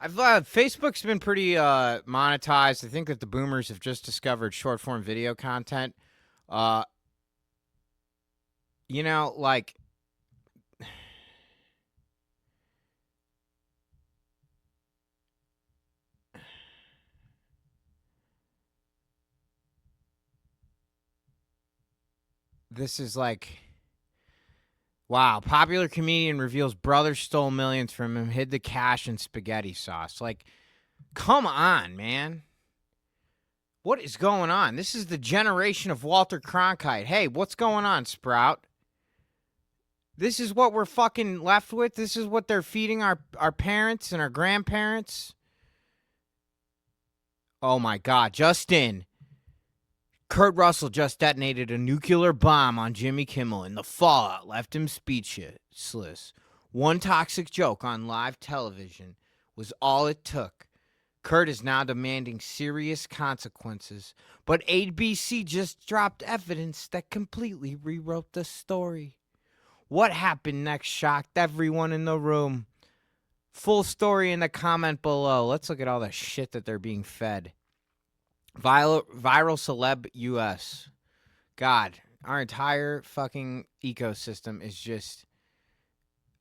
I've Facebook's been pretty monetized. I think that the boomers have just discovered short form video content. Uh, like this is like wow. Popular comedian reveals brother stole millions from him, hid the cash in spaghetti sauce. Like, come on, man. What is going on? This is the generation of Walter Cronkite. Hey, what's going on, Sprout? This is what we're fucking left with. This is what they're feeding our parents and our grandparents. Oh my God, Justin. Kurt Russell just detonated a nuclear bomb on Jimmy Kimmel, and the fallout left him speechless. One toxic joke on live television was all it took. Kurt is now demanding serious consequences, but ABC just dropped evidence that completely rewrote the story. What happened next shocked everyone in the room. Full story in the comment below. Let's look at all the shit that they're being fed. Viral celeb US. God, our entire fucking ecosystem is just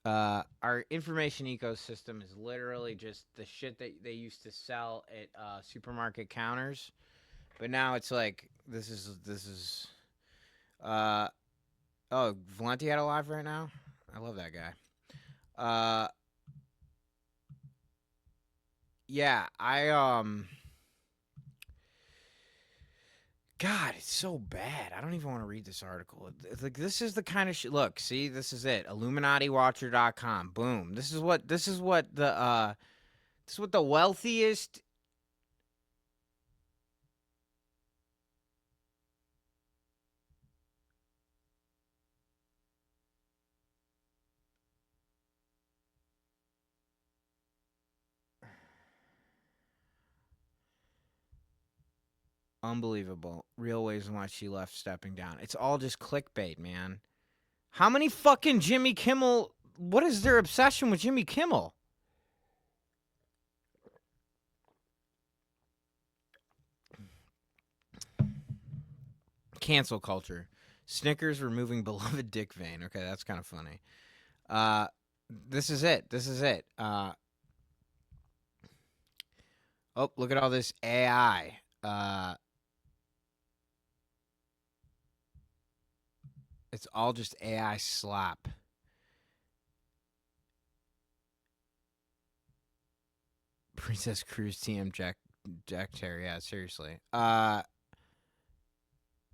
our information ecosystem is literally just the shit that they used to sell at supermarket counters. But now it's like this is oh, Valenti had a live right now? I love that guy. Yeah, God, it's so bad. I don't even want to read this article. It's like this is the kind of shit. Look, see, this is it. IlluminatiWatcher.com. Boom. This is what the wealthiest. Unbelievable. Real ways in why she left stepping down. It's all just clickbait, man. How many fucking Jimmy Kimmel? What is their obsession with Jimmy Kimmel? Cancel culture. Snickers removing beloved dick vein. Okay, that's kind of funny. This is it. This is it. Oh, look at all this AI. It's all just AI slop. Princess Cruise TM Jack Terry. Yeah, seriously. Oh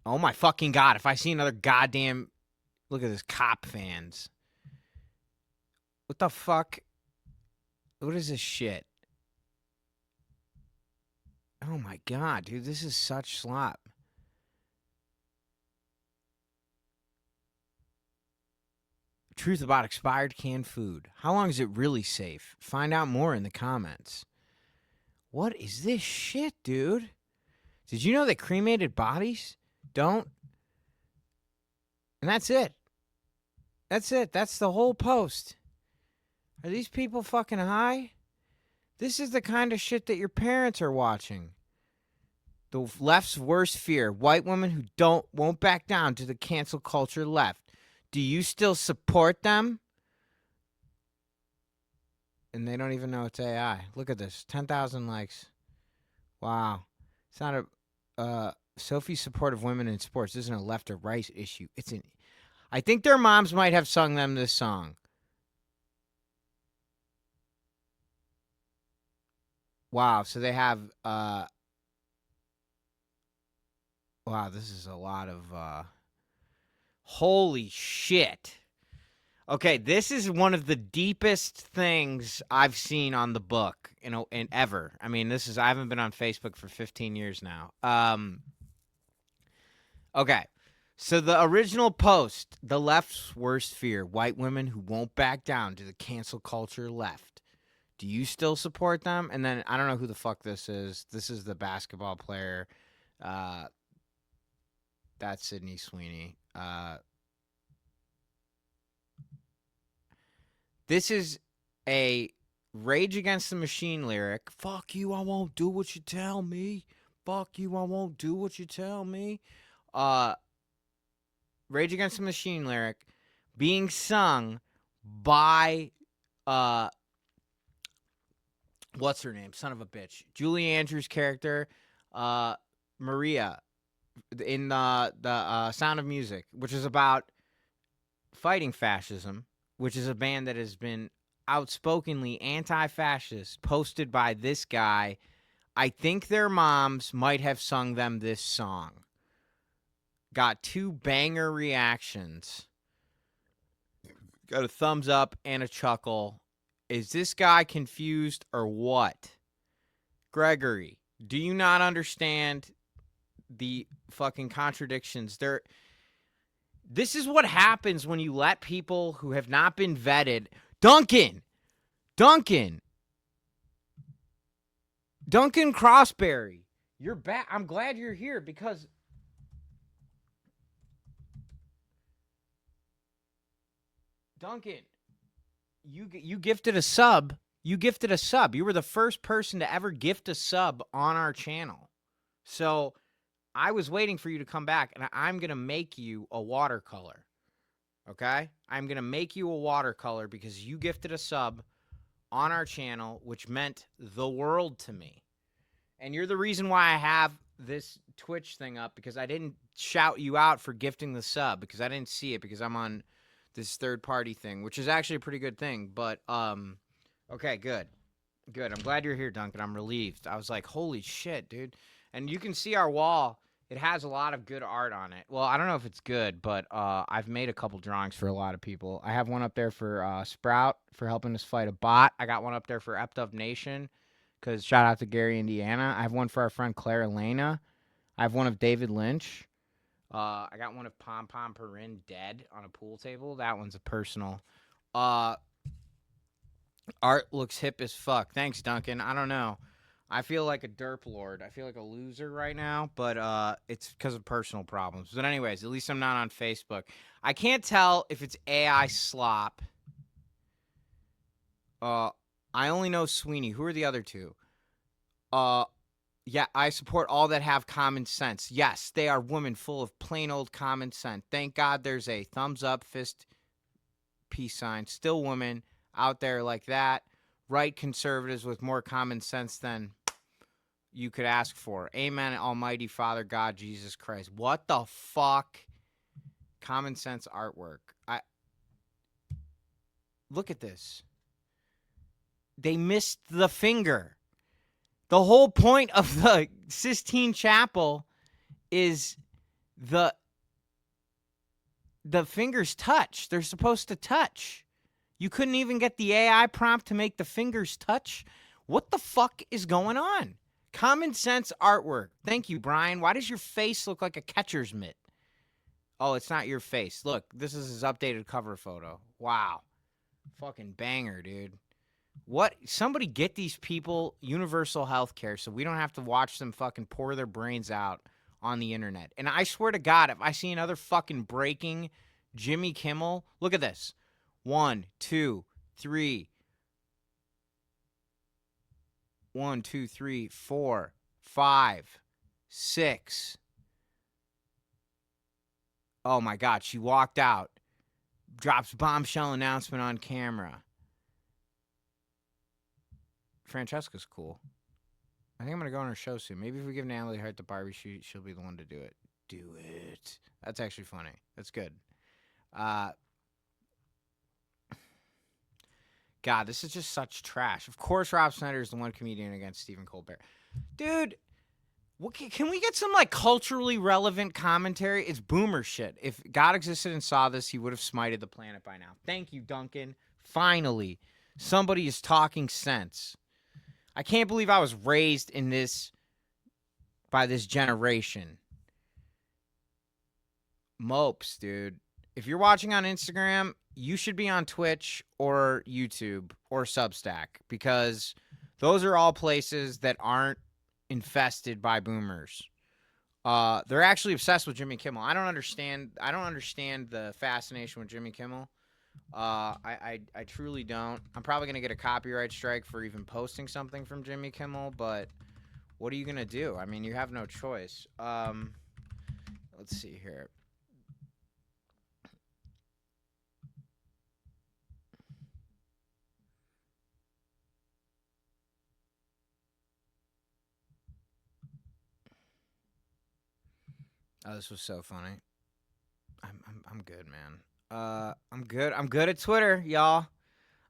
my fucking God. If I see another goddamn. Look at this, cop fans. What the fuck? What is this shit? Oh my God, dude. This is such slop. Truth about expired canned food. How long is it really safe? Find out more in the comments. What is this shit, dude? Did you know that cremated bodies don't? And that's it. That's it. That's the whole post. Are these people fucking high? This is the kind of shit that your parents are watching. The left's worst fear. White women who won't back down to the cancel culture left. Do you still support them? And they don't even know it's AI. Look at this. 10,000 likes. Wow. It's not a Sophie's support of women in sports isn't a left or right issue. I think their moms might have sung them this song. Wow, so they have wow, this is a lot of holy shit. Okay, this is one of the deepest things I've seen on the book, in ever. I mean, I haven't been on Facebook for 15 years now. Okay. So the original post, the left's worst fear, white women who won't back down to the cancel culture left. Do you still support them? And then I don't know who the fuck this is. This is the basketball player. That's Sydney Sweeney. This is a Rage Against the Machine lyric, fuck you, I won't do what you tell me. Fuck you, I won't do what you tell me. Rage Against the Machine lyric being sung by what's her name? Son of a bitch. Julie Andrews' character, Maria, in the Sound of Music, which is about fighting fascism, which is a band that has been outspokenly anti-fascist, posted by this guy. I think their moms might have sung them this song. Got 2 banger reactions. Got a thumbs up and a chuckle. Is this guy confused or what? Gregory, do you not understand the fucking contradictions? This is what happens when you let people who have not been vetted. Duncan Crossberry, you're back. I'm glad you're here because Duncan, you gifted a sub. You gifted a sub. You were the first person to ever gift a sub on our channel. So I was waiting for you to come back, and I'm going to make you a watercolor. Okay? I'm going to make you a watercolor because you gifted a sub on our channel, which meant the world to me. And you're the reason why I have this Twitch thing up, because I didn't shout you out for gifting the sub because I didn't see it because I'm on this third-party thing, which is actually a pretty good thing. But, okay, good. Good. I'm glad you're here, Duncan. I'm relieved. I was like, holy shit, dude. And you can see our wall. It has a lot of good art on it. Well, I don't know if it's good, but I've made a couple drawings for a lot of people. I have one up there for Sprout for helping us fight a bot. I got one up there for Ept Up Nation because shout out to Gary, Indiana. I have one for our friend Claire Elena. I have one of David Lynch. I got one of Pom Pom Perrin dead on a pool table. That one's a personal. Art looks hip as fuck. Thanks, Duncan. I don't know. I feel like a derp lord. I feel like a loser right now, but it's because of personal problems. But anyways, at least I'm not on Facebook. I can't tell if it's AI slop. I only know Sweeney. Who are the other two? Yeah, I support all that have common sense. Yes, they are women full of plain old common sense. Thank God there's a thumbs up, fist, peace sign. Still women out there like that. Right conservatives with more common sense than you could ask for. Amen, Almighty Father, God, Jesus Christ. What the fuck? Common sense artwork. Look at this. They missed the finger. The whole point of the Sistine Chapel is the fingers touch. They're supposed to touch. You couldn't even get the AI prompt to make the fingers touch? What the fuck is going on? Common sense artwork. Thank you, Brian. Why does your face look like a catcher's mitt? Oh, it's not your face. Look, this is his updated cover photo. Wow. Fucking banger, dude. What? Somebody get these people universal health care so we don't have to watch them fucking pour their brains out on the internet. And I swear to God, if I see another fucking breaking Jimmy Kimmel, look at this. 1, 2, 3. 1, 2, 3, 4, 5, 6. Oh my God, she walked out. Drops bombshell announcement on camera. Francesca's cool. I think I'm going to go on her show soon. Maybe if we give Natalie Hart the Barbie shoot, she'll be the one to do it. Do it. That's actually funny. That's good. God, this is just such trash. Of course, Rob Snyder is the one comedian against Stephen Colbert. Dude, can we get some like culturally relevant commentary? It's boomer shit. If God existed and saw this, he would have smited the planet by now. Thank you, Duncan. Finally, somebody is talking sense. I can't believe I was raised in this by this generation. Mopes, dude. If you're watching on Instagram, you should be on Twitch or YouTube or Substack because those are all places that aren't infested by boomers. They're actually obsessed with Jimmy Kimmel. I don't understand the fascination with Jimmy Kimmel. I truly don't. I'm probably gonna get a copyright strike for even posting something from Jimmy Kimmel, but what are you gonna do? I mean, you have no choice. Let's see here. Oh, this was so funny. I'm good, man. I'm good. I'm good at Twitter, y'all.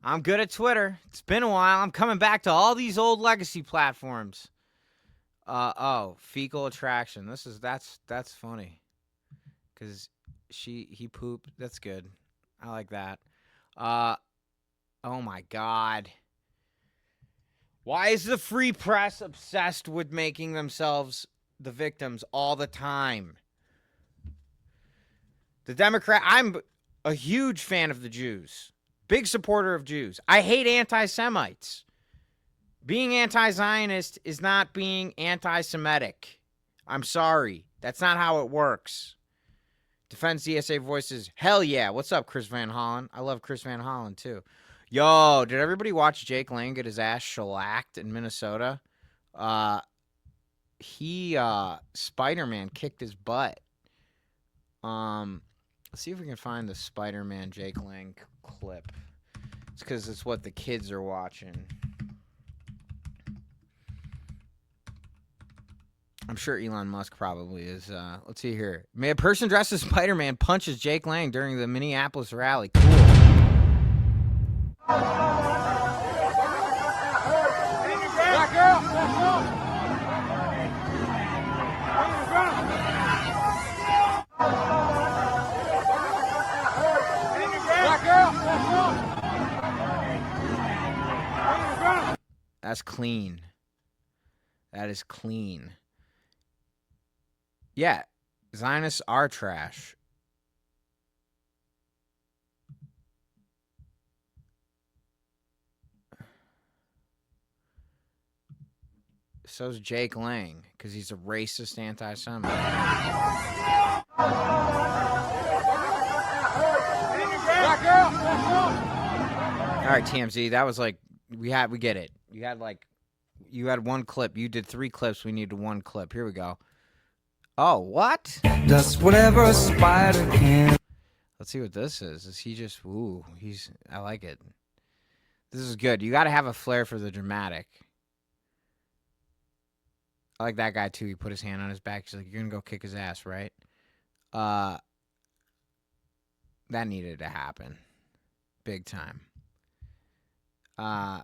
I'm good at Twitter. It's been a while. I'm coming back to all these old legacy platforms. Oh, fecal attraction. That's funny. Cause he pooped. That's good. I like that. Uh oh my god. Why is the free press obsessed with making themselves the victims all the time? I'm a huge fan of the Jews. Big supporter of Jews. I hate anti-Semites. Being anti-Zionist is not being anti-Semitic. I'm sorry. That's not how it works. Defense DSA voices, hell yeah. What's up, Chris Van Hollen? I love Chris Van Hollen, too. Yo, did everybody watch Jake Lang get his ass shellacked in Minnesota? Spider-Man kicked his butt. Let's see if we can find the Spider-Man Jake Lang clip. It's because it's what the kids are watching. I'm sure Elon Musk probably is. Let's see here. May a person dressed as Spider-Man punches Jake Lang during the Minneapolis rally. Cool. Black girl! Black girl! That's clean. That is clean. Yeah, Zionists are trash. So's Jake Lang, because he's a racist anti-Semite. All right, TMZ, that was like we get it. You had one clip. You did 3 clips. We needed 1 clip. Here we go. Oh, what? Does whatever a spider can. Let's see what this is. Is he just I like it. This is good. You got to have a flair for the dramatic. I like that guy too. He put his hand on his back. He's like, "You're gonna go kick his ass, right?" That needed to happen, big time. I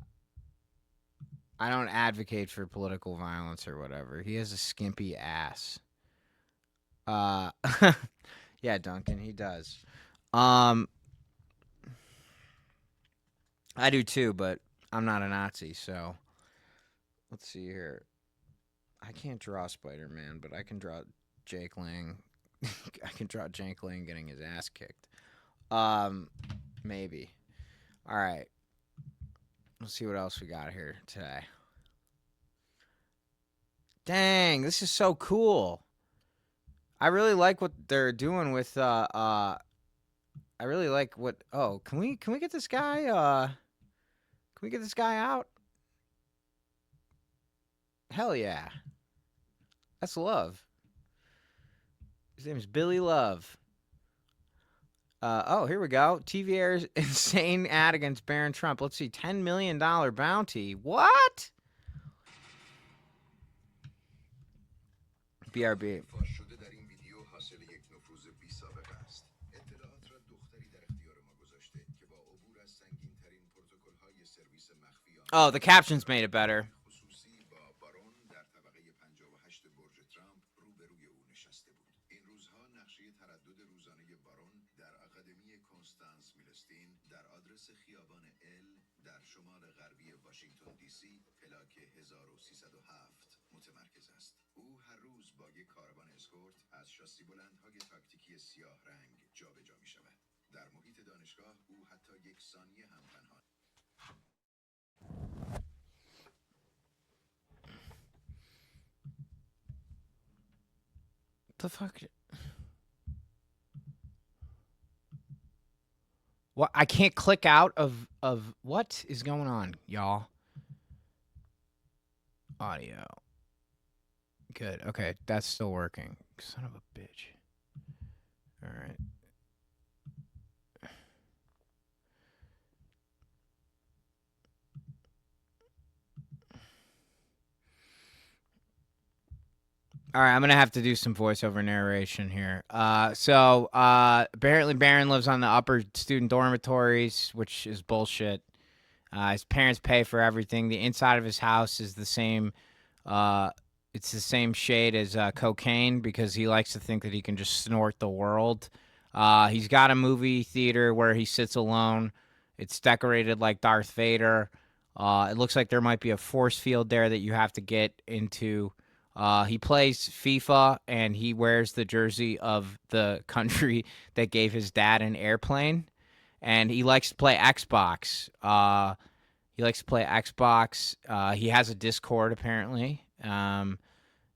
don't advocate for political violence or whatever. He has a skimpy ass. Yeah, Duncan, he does. I do too, but I'm not a Nazi, so let's see here. I can't draw Spider-Man, but I can draw Jake Lang. I can draw Jake Lang getting his ass kicked. Maybe. All right. Let's see what else we got here today. Dang, this is so cool. I really like what they're doing with I really like what can we get this guy can we get this guy out? Hell yeah. That's Love. His name is Billy Love. Here we go. TV airs insane ad against Barron Trump. Let's see, $10 million bounty. What? BRB. Oh, the captions made it better. The fuck? What? I can't click out of what is going on, y'all? Audio. Good. Okay, that's still working. Son of a bitch. All right. All right, I'm gonna have to do some voiceover narration here. Apparently Barron lives on the upper student dormitories, which is bullshit. His parents pay for everything. The inside of his house is the same. Uh, it's the same shade as cocaine because he likes to think that he can just snort the world. He's got a movie theater where he sits alone. It's decorated like Darth Vader. It looks like there might be a force field there that you have to get into. He plays FIFA and he wears the jersey of the country that gave his dad an airplane. And he likes to play Xbox. He has a Discord apparently.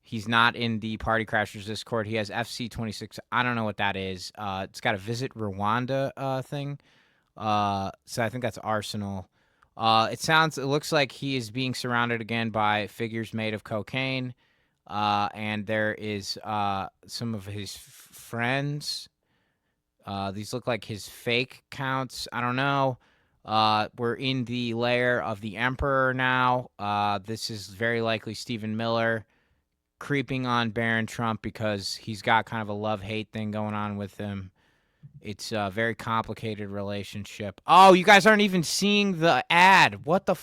He's not in the Party Crashers Discord. He has FC26. I don't know what that is. It's got a Visit Rwanda thing. So I think that's Arsenal. It looks like he is being surrounded again by figures made of cocaine. And there is some of his friends. These look like his fake counts. I don't know. We're in the lair of the Emperor now. This is very likely Stephen Miller creeping on Barron Trump because he's got kind of a love-hate thing going on with him. It's a very complicated relationship. Oh, you guys aren't even seeing the ad. What the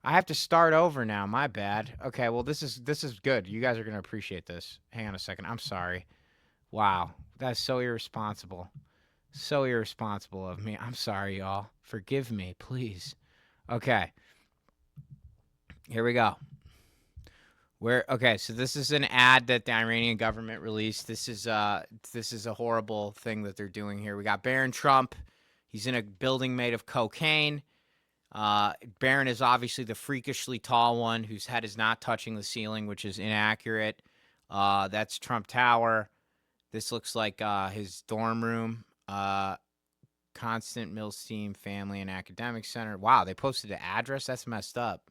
I have to start over now. My bad. Okay, well this is good. You guys are going to appreciate this. Hang on a second. I'm sorry. Wow. That's so irresponsible. So irresponsible of me. I'm sorry, y'all. Forgive me, please. Okay. Here we go. So this is an ad that the Iranian government released. This is a horrible thing that they're doing here. We got Barron Trump. He's in a building made of cocaine. Barron is obviously the freakishly tall one whose head is not touching the ceiling, which is inaccurate. That's Trump Tower. This looks like his dorm room. Constant Milstein Family and Academic Center. Wow, they posted the address? That's messed up.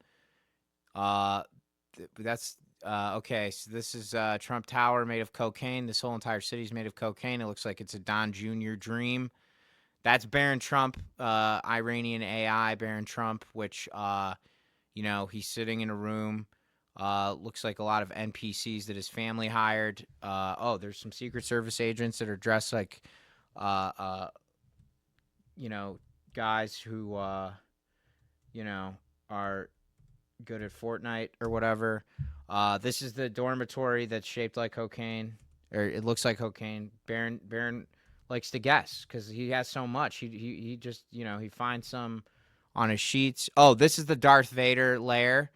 That's okay. So this is Trump Tower made of cocaine. This whole entire city is made of cocaine. It looks like it's a Don Jr. dream. That's Barron Trump, Iranian AI Barron Trump, which he's sitting in a room. Looks like a lot of NPCs that his family hired. There's some Secret Service agents that are dressed like guys who are good at Fortnite or whatever. This is the dormitory that's shaped like cocaine, or it looks like cocaine. Barron likes to guess because he has so much. He just he finds some on his sheets. Oh, this is the Darth Vader lair.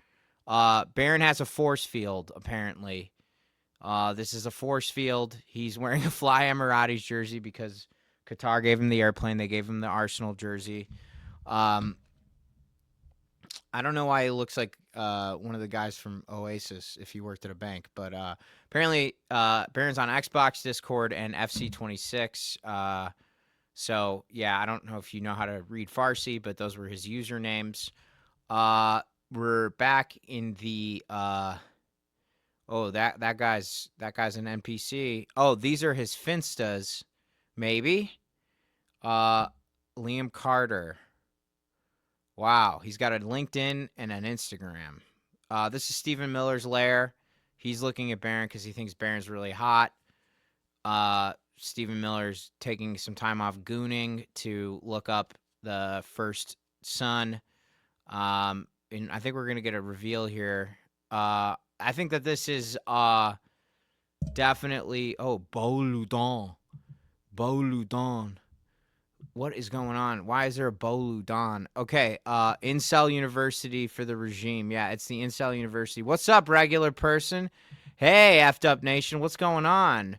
Barron has a force field apparently. This is a force field. He's wearing a Fly Emiratis jersey because Qatar gave him the airplane. They gave him the Arsenal jersey. I don't know why he looks like one of the guys from Oasis if he worked at a bank, but apparently Barron's on Xbox, Discord, and FC26. So yeah, I don't know if you know how to read Farsi, but those were his usernames. We're back in the that guy's an NPC. Oh, these are his Finstas, maybe. Liam Carter. Wow, he's got a LinkedIn and an Instagram. This is Stephen Miller's lair. He's looking at Barron because he thinks Barron's really hot. Stephen Miller's taking some time off gooning to look up the first son. And I think we're going to get a reveal here. I think that this is definitely... Oh, Boludan. What is going on? Why is there a Boludan? Okay, Incel University for the regime. Yeah, it's the Incel University. What's up, regular person? Hey, effed up nation. What's going on?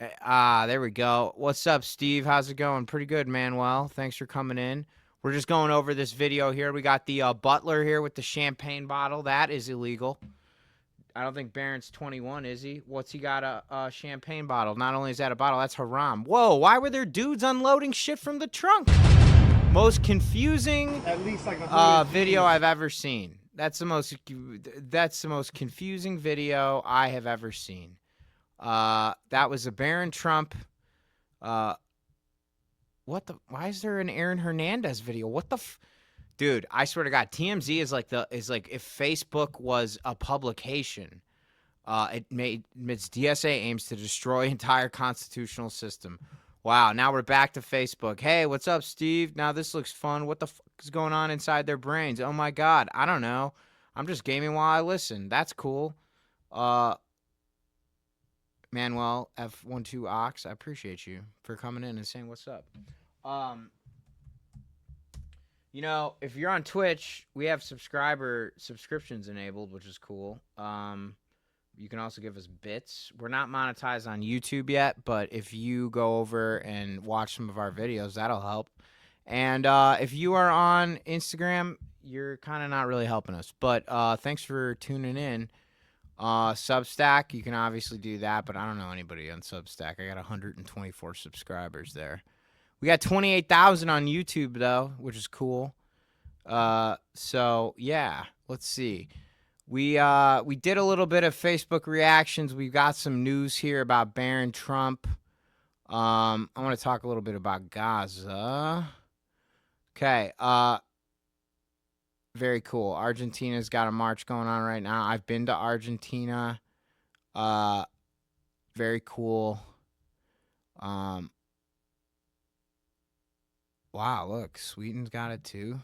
There we go. What's up, Steve? How's it going? Pretty good, Manuel. Thanks for coming in. We're just going over this video here. We got the butler here with the champagne bottle. That is illegal. I don't think Barron's 21, is he? What's he got a champagne bottle? Not only is that a bottle, that's haram. Whoa, why were there dudes unloading shit from the trunk? most confusing At least like a video I've ever seen. That's the most confusing video I have ever seen. That was a Barron Trump. What the? Why is there an Aaron Hernandez video? What the? Dude, I swear to God, TMZ is like if Facebook was a publication. Its DSA aims to destroy entire constitutional system. Wow, now we're back to Facebook. Hey, what's up, Steve? Now this looks fun. What the fuck is going on inside their brains? Oh my God, I don't know. I'm just gaming while I listen. That's cool. Manuel F12 Ox, I appreciate you for coming in and saying what's up. If you're on Twitch, we have subscriptions enabled, which is cool. You can also give us bits. We're not monetized on YouTube yet, but if you go over and watch some of our videos, that'll help. And if you are on Instagram, you're kind of not really helping us. But thanks for tuning in. Substack, you can obviously do that, but I don't know anybody on Substack. I got 124 subscribers there. We got 28,000 on YouTube, though, which is cool. So, yeah, let's see. We did a little bit of Facebook reactions. We've got some news here about Barron Trump. I want to talk a little bit about Gaza. Okay. Very cool. Argentina's got a march going on right now. I've been to Argentina. Very cool. Wow, look, Sweden's got it too.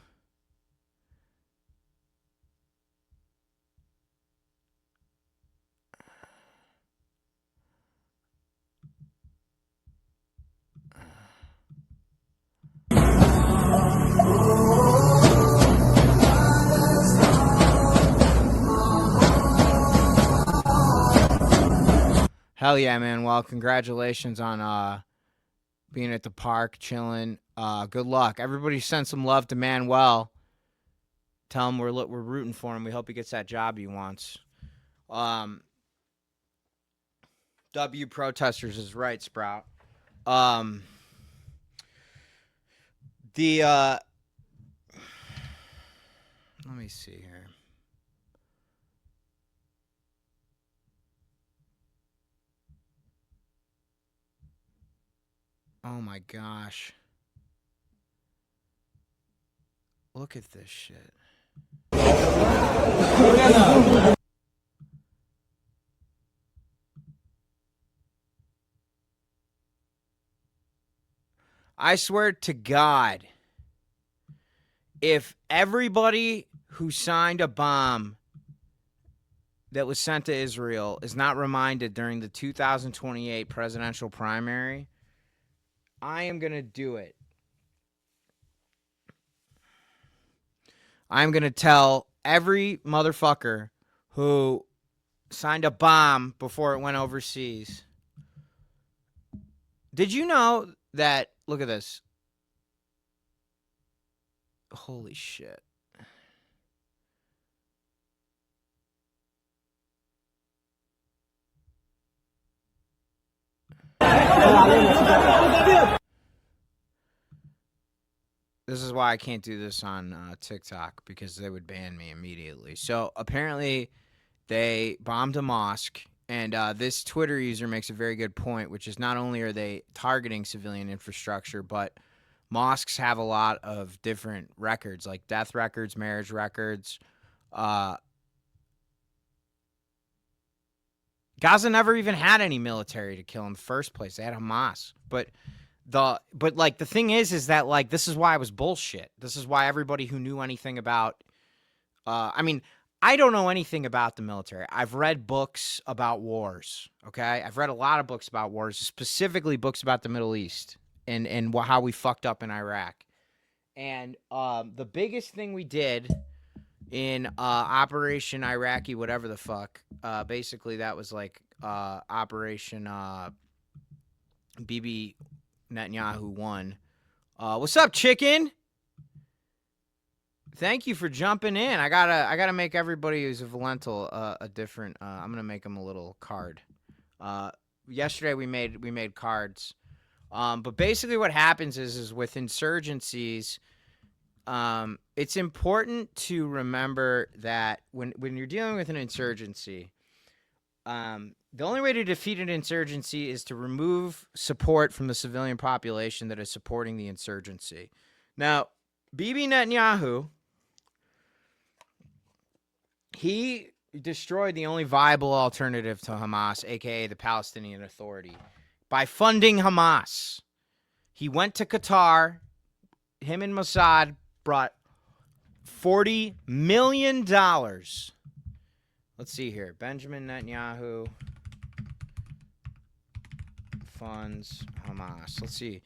Hell yeah, man. Well, congratulations on being at the park, chilling. Good luck. Everybody send some love to Manuel. Tell him we're rooting for him. We hope he gets that job he wants. W protesters is right, Sprout. Let me see here. Oh my gosh. Look at this shit. I swear to God, if everybody who signed a bomb that was sent to Israel is not reminded during the 2028 presidential primary, I am going to do it. I'm going to tell every motherfucker who signed a bomb before it went overseas. Did you know that, look at this. Holy shit. This is why I can't do this on TikTok, because they would ban me immediately. So apparently they bombed a mosque, and this Twitter user makes a very good point, which is not only are they targeting civilian infrastructure, but mosques have a lot of different records, like death records, marriage records. Gaza never even had any military to kill in the first place. They had Hamas, but the thing is that like this is why it was bullshit. This is why everybody who knew anything about I don't know anything about the military. I've read books about wars, okay? I've read a lot of books about wars, specifically books about the Middle East and how we fucked up in Iraq. And the biggest thing we did in Operation Iraqi whatever the fuck, basically that was like Operation Bibi Netanyahu won. What's up, chicken? Thank you for jumping in. I gotta make everybody who's a Valental a different. I'm gonna make them a little card. Yesterday we made cards. But basically what happens is with insurgencies, it's important to remember that when you're dealing with an insurgency, the only way to defeat an insurgency is to remove support from the civilian population that is supporting the insurgency. Now, Bibi Netanyahu, he destroyed the only viable alternative to Hamas, aka the Palestinian Authority, by funding Hamas. He went to Qatar. Him and Mossad brought $40 million. Let's see here. Benjamin Netanyahu funds Hamas. Let's see.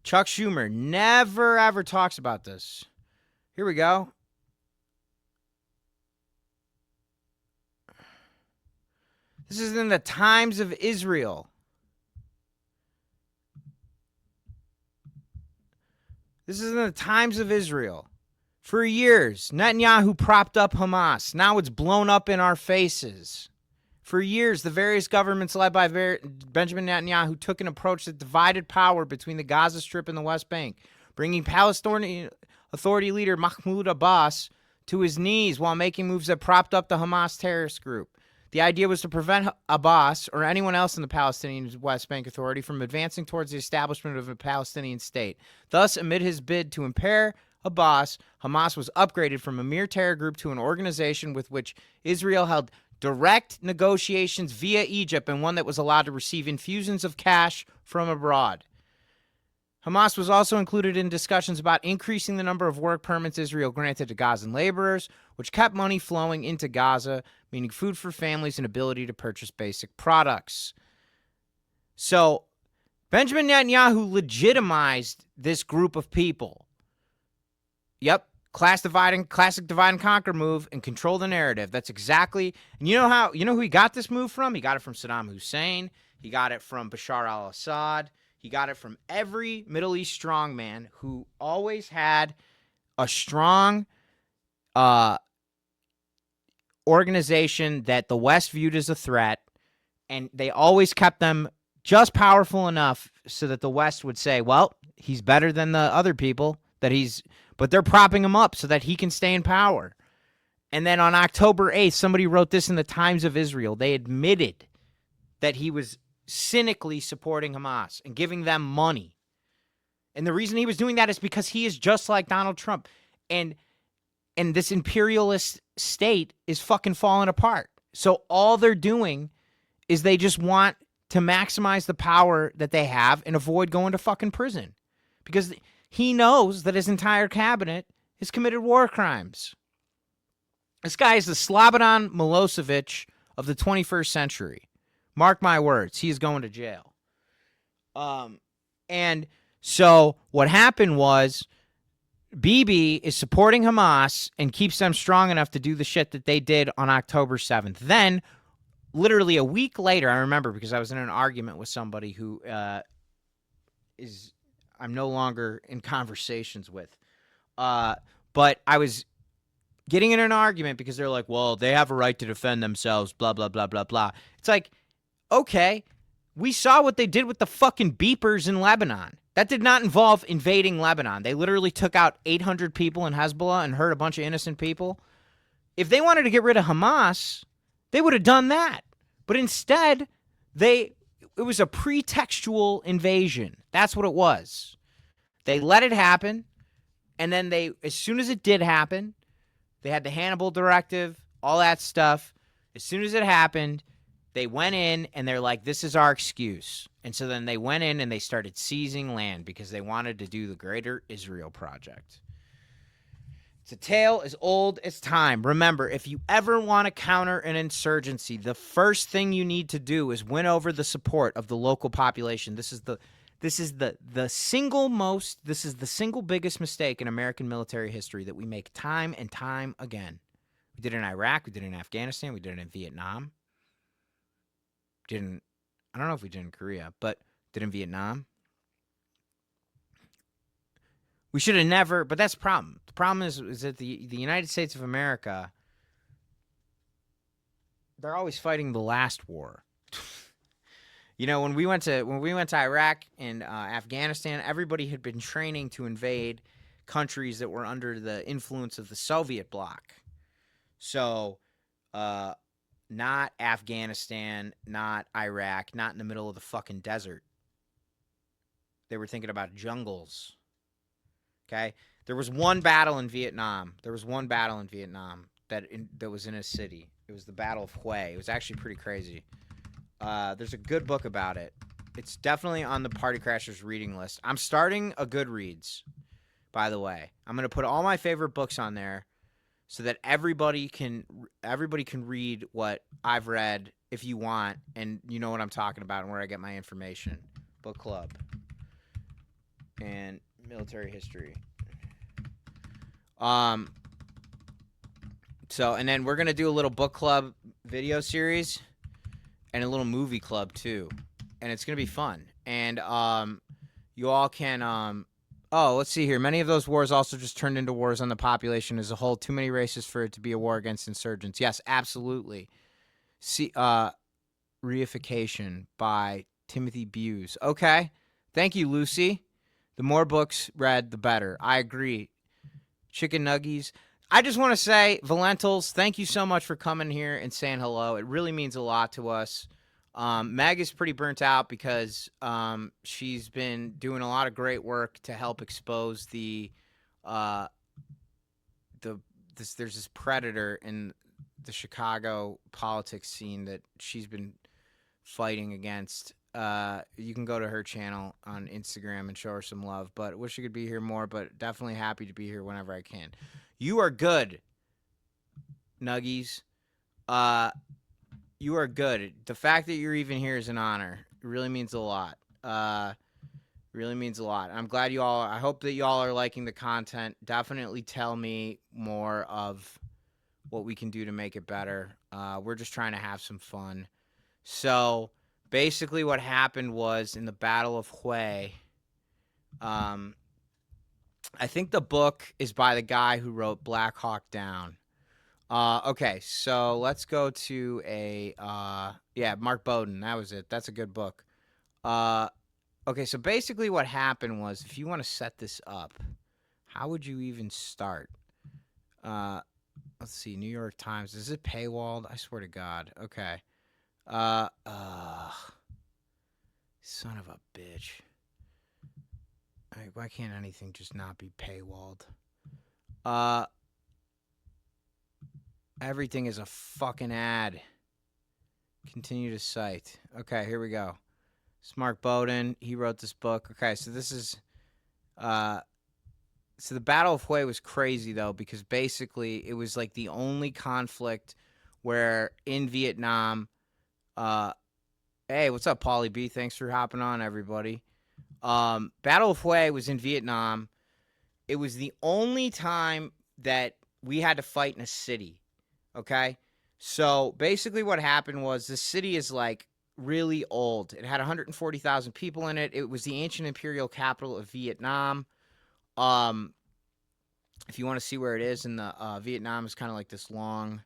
Chuck Schumer never, ever talks about this. Here we go. This is in the Times of Israel. This is in the Times of Israel. For years, Netanyahu propped up Hamas. Now it's blown up in our faces. For years, the various governments led by Benjamin Netanyahu took an approach that divided power between the Gaza Strip and the West Bank, bringing Palestinian Authority leader Mahmoud Abbas to his knees while making moves that propped up the Hamas terrorist group. The idea was to prevent Abbas or anyone else in the Palestinian West Bank Authority from advancing towards the establishment of a Palestinian state. Thus, amid his bid to impair Abbas, Hamas was upgraded from a mere terror group to an organization with which Israel held direct negotiations via Egypt, and one that was allowed to receive infusions of cash from abroad. Hamas was also included in discussions about increasing the number of work permits Israel granted to Gazan laborers, which kept money flowing into Gaza, meaning food for families and ability to purchase basic products. So, Benjamin Netanyahu legitimized this group of people. Yep, classic divide and conquer move, and control the narrative. That's exactly, and you know who he got this move from? He got it from Saddam Hussein. He got it from Bashar al-Assad. He got it from every Middle East strongman who always had a strong organization that the West viewed as a threat, and they always kept them just powerful enough so that the West would say, well, he's better than the other people, but they're propping him up so that he can stay in power. And then on October 8th, somebody wrote this in the Times of Israel. They admitted that he was cynically supporting Hamas and giving them money. And the reason he was doing that is because he is just like Donald Trump. And this imperialist state is fucking falling apart. So all they're doing is they just want to maximize the power that they have and avoid going to fucking prison. Because he knows that his entire cabinet has committed war crimes. This guy is the Slobodan Milosevic of the 21st century. Mark my words, he is going to jail. And so what happened was Bibi is supporting Hamas and keeps them strong enough to do the shit that they did on October 7th. Then, literally a week later, I remember because I was in an argument with somebody who I'm no longer in conversations with. But I was getting in an argument because they're like, well, they have a right to defend themselves, blah, blah, blah, blah, blah. It's like, okay, we saw what they did with the fucking beepers in Lebanon. That did not involve invading Lebanon. They literally took out 800 people in Hezbollah and hurt a bunch of innocent people. If they wanted to get rid of Hamas, they would have done that. But instead, it was a pretextual invasion. That's what it was. They let it happen, and then as soon as it did happen, they had the Hannibal Directive, all that stuff. As soon as it happened, they went in and they're like, this is our excuse. And so then they went in and they started seizing land because they wanted to do the Greater Israel Project. It's a tale as old as time. Remember, if you ever want to counter an insurgency, the first thing you need to do is win over the support of the local population. This is the single biggest mistake in American military history that we make time and time again. We did it in Iraq, we did it in Afghanistan, we did it in Vietnam. I don't know if we did in Korea, but did in Vietnam. We should have never, but that's the problem. The problem is that the United States of America, they're always fighting the last war. You know, when we went to Iraq and Afghanistan, everybody had been training to invade countries that were under the influence of the Soviet bloc. So, not Afghanistan, not Iraq, not in the middle of the fucking desert. They were thinking about jungles. Okay? There was one battle in Vietnam. That was in a city. It was the Battle of Hue. It was actually pretty crazy. There's a good book about it. It's definitely on the Party Crashers reading list. I'm starting a Goodreads, by the way. I'm going to put all my favorite books on there so that everybody can read what I've read if you want, and you know what I'm talking about and where I get my information. Book club and military history. So, and then we're going to do a little book club video series and a little movie club too. And it's going to be fun. And you all can let's see here. Many of those wars also just turned into wars on the population as a whole. Too many races for it to be a war against insurgents. Yes, absolutely. See Reification by Timothy Buse. Okay. Thank you, Lucy. The more books read, the better. I agree. Chicken nuggies. I just want to say, Valentals, thank you so much for coming here and saying hello. It really means a lot to us. Meg is pretty burnt out because she's been doing a lot of great work to help expose there's this predator in the Chicago politics scene that she's been fighting against. You can go to her channel on Instagram and show her some love, but wish she could be here more, but definitely happy to be here whenever I can. You are good, Nuggies. You are good. The fact that you're even here is an honor. It really means a lot. Really means a lot. I'm glad I hope that y'all are liking the content. Definitely tell me more of what we can do to make it better. We're just trying to have some fun. So basically what happened was in the Battle of Hue, I think the book is by the guy who wrote Black Hawk Down. Okay, so let's go to Mark Bowden. That was it. That's a good book. Okay, so basically what happened was, if you want to set this up, how would you even start? Let's see, New York Times. Is it paywalled? I swear to God. Okay. Son of a bitch. Why can't anything just not be paywalled? Everything is a fucking ad. Continue to cite. Okay, here we go. It's Mark Bowden. He wrote this book. Okay, so this is so the Battle of Hue was crazy though, because basically it was like the only conflict where in Vietnam, hey, what's up, Paulie B? Thanks for hopping on, everybody. Battle of Hue was in Vietnam. It was the only time that we had to fight in a city. Okay? So basically what happened was the city is like really old. It had 140,000 people in it. It was the ancient imperial capital of Vietnam. If you want to see where it is in the Vietnam is kind of like this long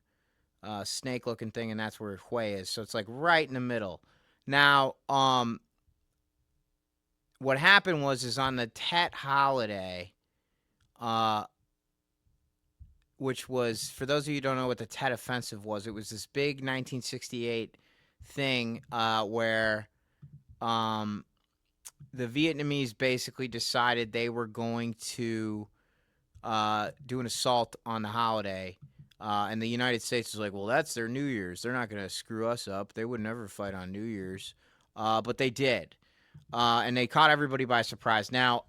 snake-looking thing, and that's where Hue is. So it's like right in the middle. Now, what happened was on the Tet holiday, which was, for those of you who don't know what the Tet Offensive was, it was this big 1968 thing where the Vietnamese basically decided they were going to do an assault on the holiday. And the United States was like, well, that's their New Year's. They're not going to screw us up. They would never fight on New Year's. But they did. And they caught everybody by surprise. Now,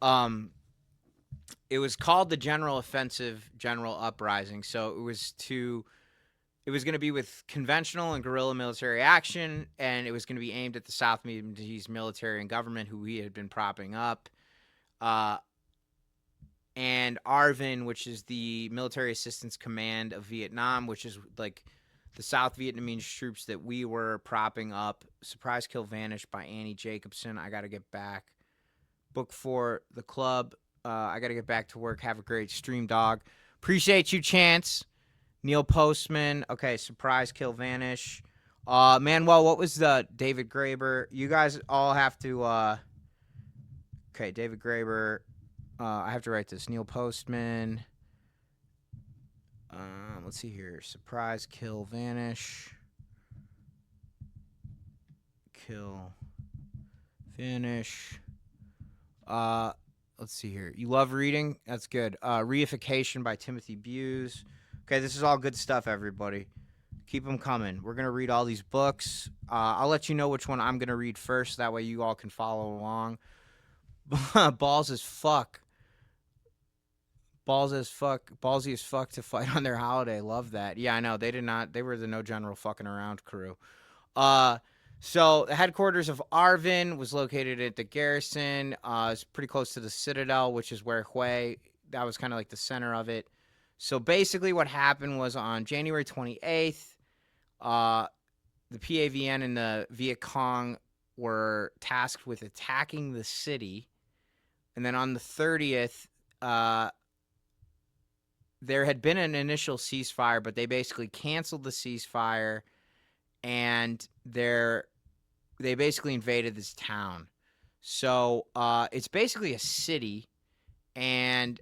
it was called the General Offensive, General Uprising. So it was going to be with conventional and guerrilla military action, and it was going to be aimed at the South Vietnamese military and government who we had been propping up. And ARVN, which is the Military Assistance Command of Vietnam, which is like the South Vietnamese troops that we were propping up. Surprise Kill Vanish by Annie Jacobson. I got to get back. Book for the club. I got to get back to work. Have a great stream, dog. Appreciate you, Chance. Neil Postman. Okay, Surprise Kill Vanish. Manuel, what was the David Graeber? You guys all have to... okay, David Graeber. I have to write this. Neil Postman. Let's see here. Surprise, kill, vanish. Kill, vanish. Let's see here. You love reading? That's good. Reification by Timothy Buse. Okay, this is all good stuff, everybody. Keep them coming. We're going to read all these books. I'll let you know which one I'm going to read first. That way you all can follow along. Balls as fuck. Balls as fuck. Ballsy as fuck to fight on their holiday. Love that. Yeah, I know. They did not. They were the no general fucking around crew. So the headquarters of Arvin was located at the garrison. It's pretty close to the Citadel, which is where Hui, that was kind of like the center of it. So basically what happened was on January 28th, the PAVN and the Viet Cong were tasked with attacking the city. And then on the 30th, there had been an initial ceasefire, but they basically canceled the ceasefire, and they basically invaded this town. So it's basically a city, and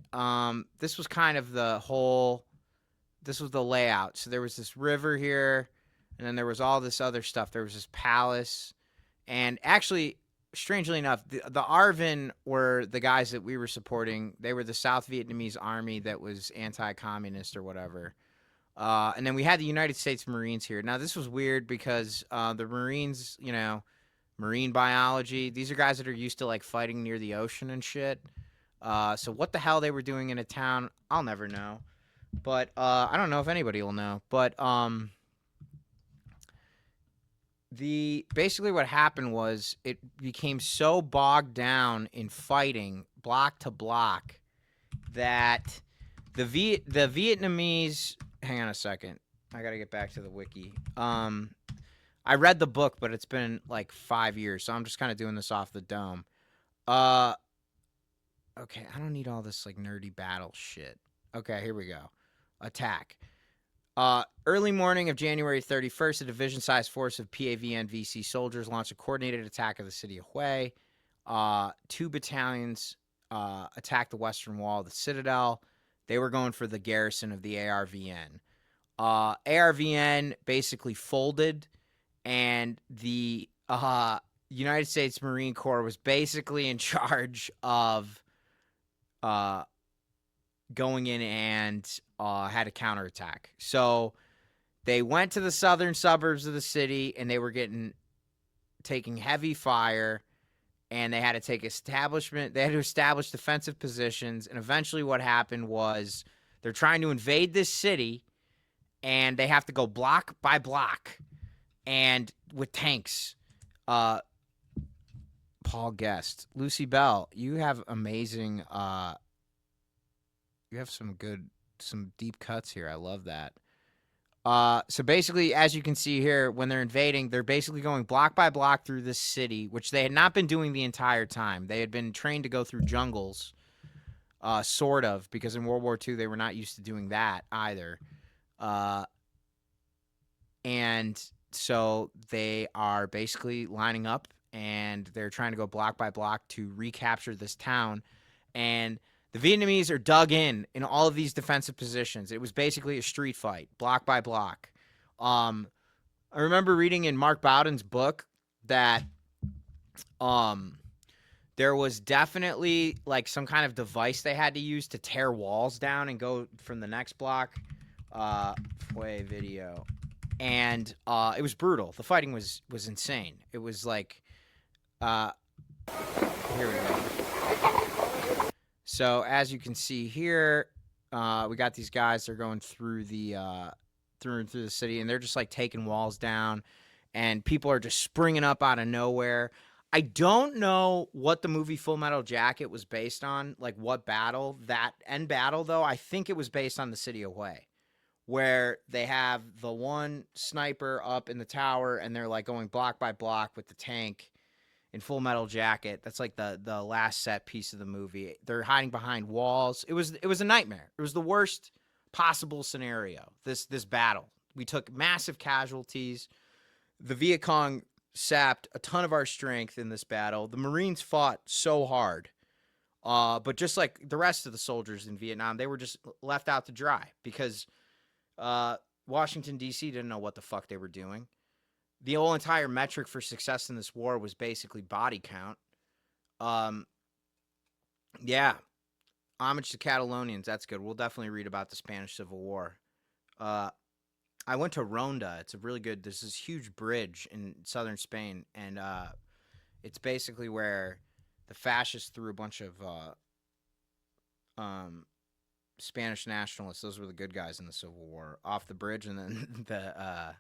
this was kind of this was the layout. So there was this river here, and then there was all this other stuff. There was this palace, and actually, strangely enough, the Arvin were the guys that we were supporting. They were the South Vietnamese army that was anti-communist or whatever. And then we had the United States Marines here. Now, this was weird because the Marines, marine biology, these are guys that are used to, like, fighting near the ocean and shit. So what the hell they were doing in a town, I'll never know. But I don't know if anybody will know. But basically what happened was it became so bogged down in fighting block to block that the Vietnamese. Hang on a second. I gotta get back to the wiki. I read the book, but it's been like 5 years, so I'm just kind of doing this off the dome. Okay, I don't need all this like nerdy battle shit. Okay, here we go. Attack. Early morning of January 31st, a division-sized force of PAVN VC soldiers launched a coordinated attack of the city of Hue. 2 battalions attacked the western wall of the Citadel. They were going for the garrison of the ARVN. ARVN basically folded, and the United States Marine Corps was basically in charge of going in and had a counterattack. So they went to the southern suburbs of the city, and they were taking heavy fire, and they had to establish defensive positions. And eventually what happened was they're trying to invade this city, and they have to go block by block and with tanks. Paul Guest. Lucy Bell, you have amazing you have some deep cuts here. I love that. So basically, as you can see here, when they're invading, they're basically going block by block through this city, which they had not been doing the entire time. They had been trained to go through jungles, sort of, because in World War II, they were not used to doing that either. And so they are basically lining up, and they're trying to go block by block to recapture this town. And the Vietnamese are dug in all of these defensive positions. It was basically a street fight, block by block. I remember reading in Mark Bowden's book that there was definitely like some kind of device they had to use to tear walls down and go from the next block. Play video. And it was brutal. The fighting was insane. It was like, here we go. So as you can see here, we got these guys. They're going through the through the city, and they're just like taking walls down, and people are just springing up out of nowhere. I don't know what the movie Full Metal Jacket was based on, like what battle, that end battle though. I think it was based on the city of Hue, where they have the one sniper up in the tower, and they're like going block by block with the tank. In Full Metal Jacket, that's like the last set piece of the movie. They're hiding behind walls. It was a nightmare. It was the worst possible scenario. This battle. We took massive casualties. The Viet Cong sapped a ton of our strength in this battle. The Marines fought so hard. But just like the rest of the soldiers in Vietnam, they were just left out to dry because Washington, D.C. didn't know what the fuck they were doing. The whole entire metric for success in this war was basically body count. Um, yeah, homage to Catalonians. That's good. We'll definitely read about the Spanish Civil War. I went to Ronda. It's a really good. There's this huge bridge in southern Spain, and it's basically where the fascists threw a bunch of Spanish nationalists. Those were the good guys in the Civil War off the bridge, and then the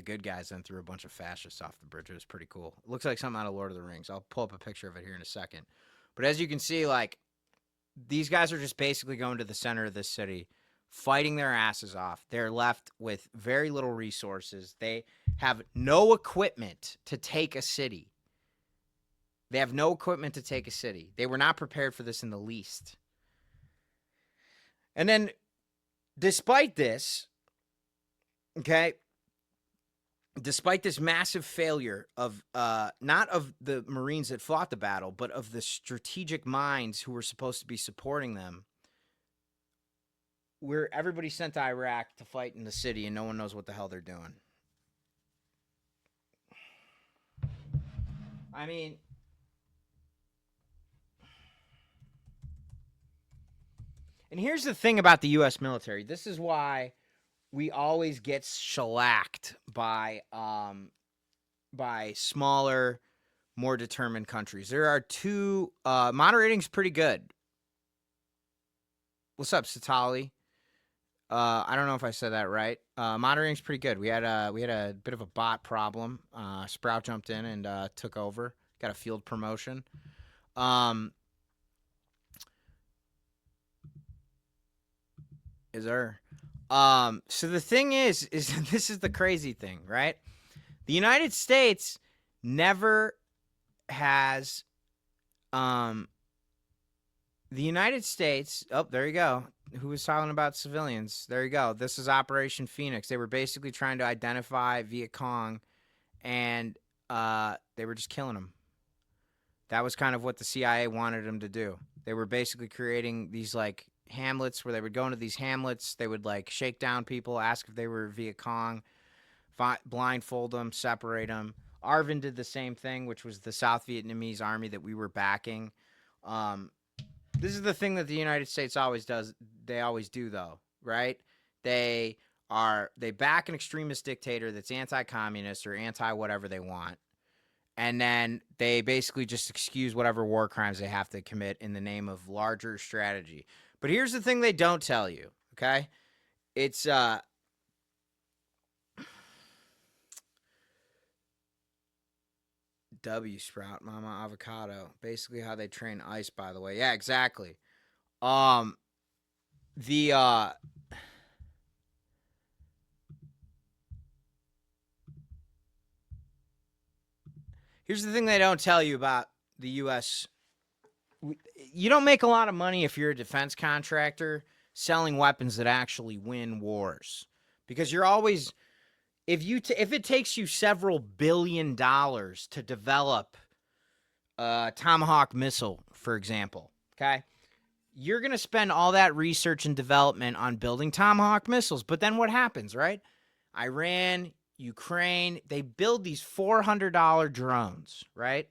good guys then threw a bunch of fascists off the bridge. It was pretty cool. It looks like something out of Lord of the Rings. I'll pull up a picture of it here in a second. But as you can see, like, these guys are just basically going to the center of this city, fighting their asses off. They're left with very little resources. They have no equipment to take a city. They have no equipment to take a city. They were not prepared for this in the least. And then, despite this, okay, despite this massive failure of not of the Marines that fought the battle, but of the strategic minds who were supposed to be supporting them, everybody sent to Iraq to fight in the city, and no one knows what the hell they're doing. I mean, and here's the thing about the U.S. military. This is why we always get shellacked by smaller, more determined countries. There are two. Moderating's pretty good. What's up, Satali? I don't know if I said that right. Moderating's pretty good. We had a bit of a bot problem. Sprout jumped in and took over. Got a field promotion. Is there? So the thing is this is the crazy thing, right? The United States never has, the United States, oh, there you go. Who was talking about civilians? There you go. This is Operation Phoenix. They were basically trying to identify Viet Cong, and they were just killing them. That was kind of what the CIA wanted them to do. They were basically creating these, like, hamlets where they would go into these hamlets. They would, like, shake down people, ask if they were Viet Cong, blindfold them, separate them. Arvin did the same thing, which was the South Vietnamese army that we were backing. This is the thing that the United States always does. They always do, though, right? They back an extremist dictator that's anti-communist or anti-whatever they want. And then they basically just excuse whatever war crimes they have to commit in the name of larger strategy. But here's the thing they don't tell you, okay? It's W Sprout, Mama Avocado. Basically how they train ice, by the way. Yeah, exactly. Here's the thing they don't tell you about the U.S. You don't make a lot of money if you're a defense contractor selling weapons that actually win wars, because you're always, if it takes you several $1 billion to develop a Tomahawk missile, for example, okay, you're going to spend all that research and development on building Tomahawk missiles. But then what happens, right? Iran, Ukraine, they build these $400 drones, right?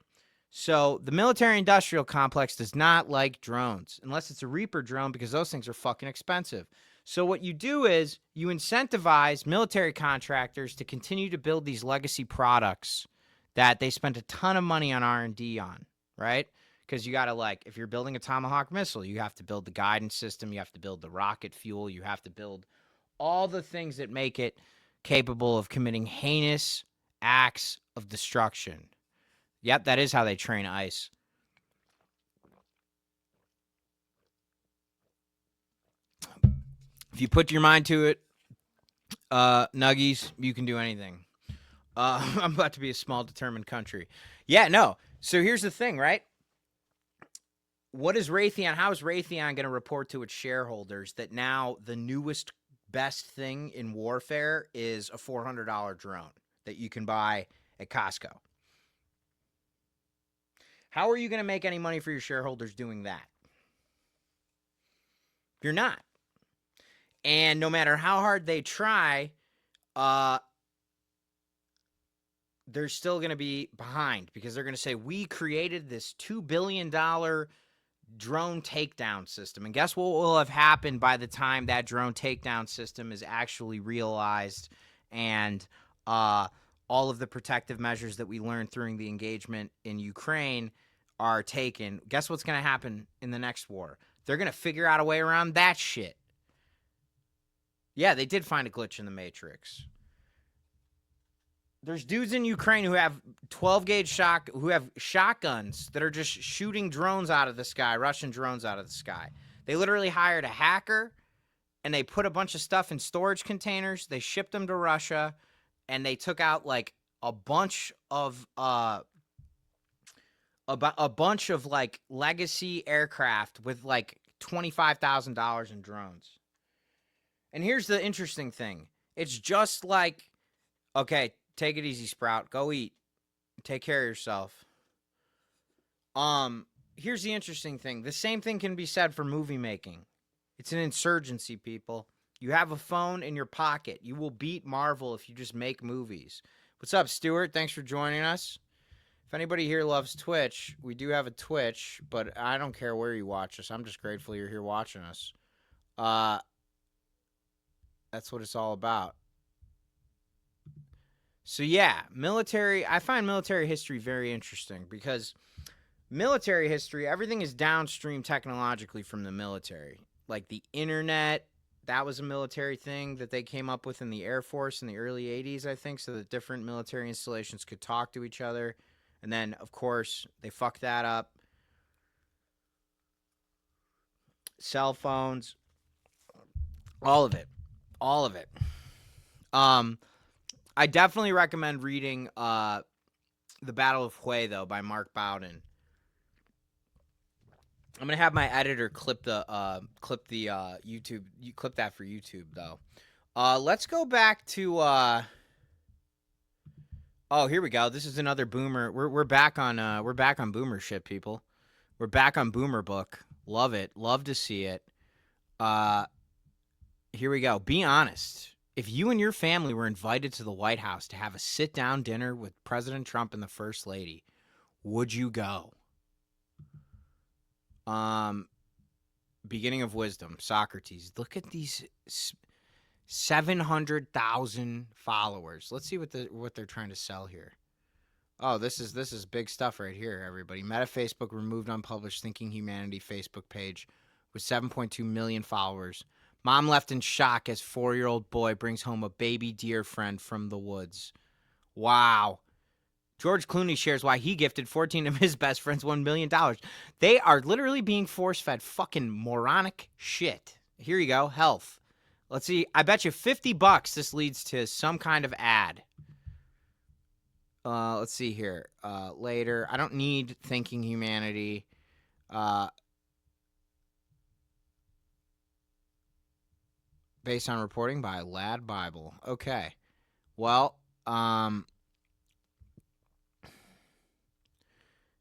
So the military-industrial complex does not like drones, unless it's a Reaper drone, because those things are fucking expensive. So what you do is you incentivize military contractors to continue to build these legacy products that they spent a ton of money on R&D on, right? Because you got to, like, if you're building a Tomahawk missile, you have to build the guidance system, you have to build the rocket fuel, you have to build all the things that make it capable of committing heinous acts of destruction. Yep, that is how they train ice. If you put your mind to it, Nuggies, you can do anything. I'm about to be a small, determined country. Yeah, no. So here's the thing, right? What is Raytheon? How is Raytheon going to report to its shareholders that now the newest best thing in warfare is a $400 drone that you can buy at Costco? How are you going to make any money for your shareholders doing that? You're not. And no matter how hard they try, they're still going to be behind because they're going to say, we created this $2 billion drone takedown system. And guess what will have happened by the time that drone takedown system is actually realized and all of the protective measures that we learned during the engagement in Ukraine are taken? Guess what's going to happen in the next war? They're going to figure out a way around that shit. Yeah, they did find a glitch in the Matrix. There's dudes in Ukraine who have 12-gauge who have shotguns that are just shooting drones out of the sky, Russian drones out of the sky. They literally hired a hacker, and they put a bunch of stuff in storage containers. They shipped them to Russia, and they took out like a bunch of like legacy aircraft with like $25,000 in drones. And here's the interesting thing: it's just like, okay, take it easy, Sprout. Go eat. Take care of yourself. Here's the interesting thing. The same thing can be said for movie making. It's an insurgency, people. You have a phone in your pocket. You will beat Marvel if you just make movies. What's up, Stuart? Thanks for joining us. If anybody here loves Twitch, we do have a Twitch, but I don't care where you watch us. I'm just grateful you're here watching us. That's what it's all about. So yeah, I find military history very interesting because military history, everything is downstream technologically from the military. Like the internet, that was a military thing that they came up with in the Air Force in the early 80s, I think, so that different military installations could talk to each other. And then, of course, they fucked that up. Cell phones, all of it. All of it. I definitely recommend reading The Battle of Hue, though, by Mark Bowden. I'm gonna have my editor clip the YouTube. You clip that for YouTube, though. Let's go back to. Oh, here we go. This is another boomer. We're back on boomer shit, people. We're back on Boomer Book. Love it. Love to see it. Here we go. Be honest. If you and your family were invited to the White House to have a sit-down dinner with President Trump and the First Lady, would you go? Beginning of wisdom, Socrates. Look at these 700,000 followers. Let's see what they're trying to sell here. Oh, this is big stuff right here, everybody. Meta Facebook removed unpublished Thinking Humanity Facebook page with 7.2 million followers. Mom left in shock as 4-year-old boy brings home a baby deer friend from the woods. Wow. George Clooney shares why he gifted 14 of his best friends $1 million. They are literally being force-fed fucking moronic shit. Here you go. Health. Let's see. I bet you $50 this leads to some kind of ad. Let's see here. Later. I don't need Thinking Humanity. Based on reporting by Lad Bible. Okay. Well, 9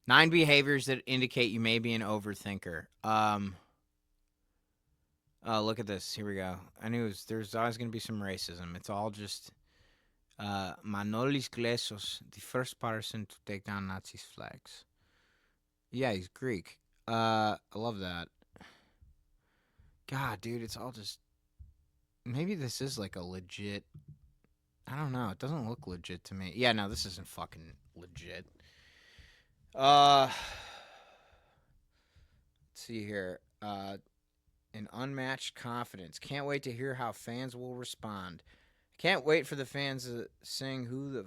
behaviors that indicate you may be an overthinker. Look at this. Here we go. I knew there's always going to be some racism. It's all just Manolis Glesos, the first person to take down Nazis' flags. Yeah, he's Greek. I love that. God, dude, it's all just... Maybe this is like a legit... I don't know. It doesn't look legit to me. Yeah, no, this isn't fucking legit. Let's see here. An unmatched confidence. Can't wait to hear how fans will respond. Can't wait for the fans to sing who the...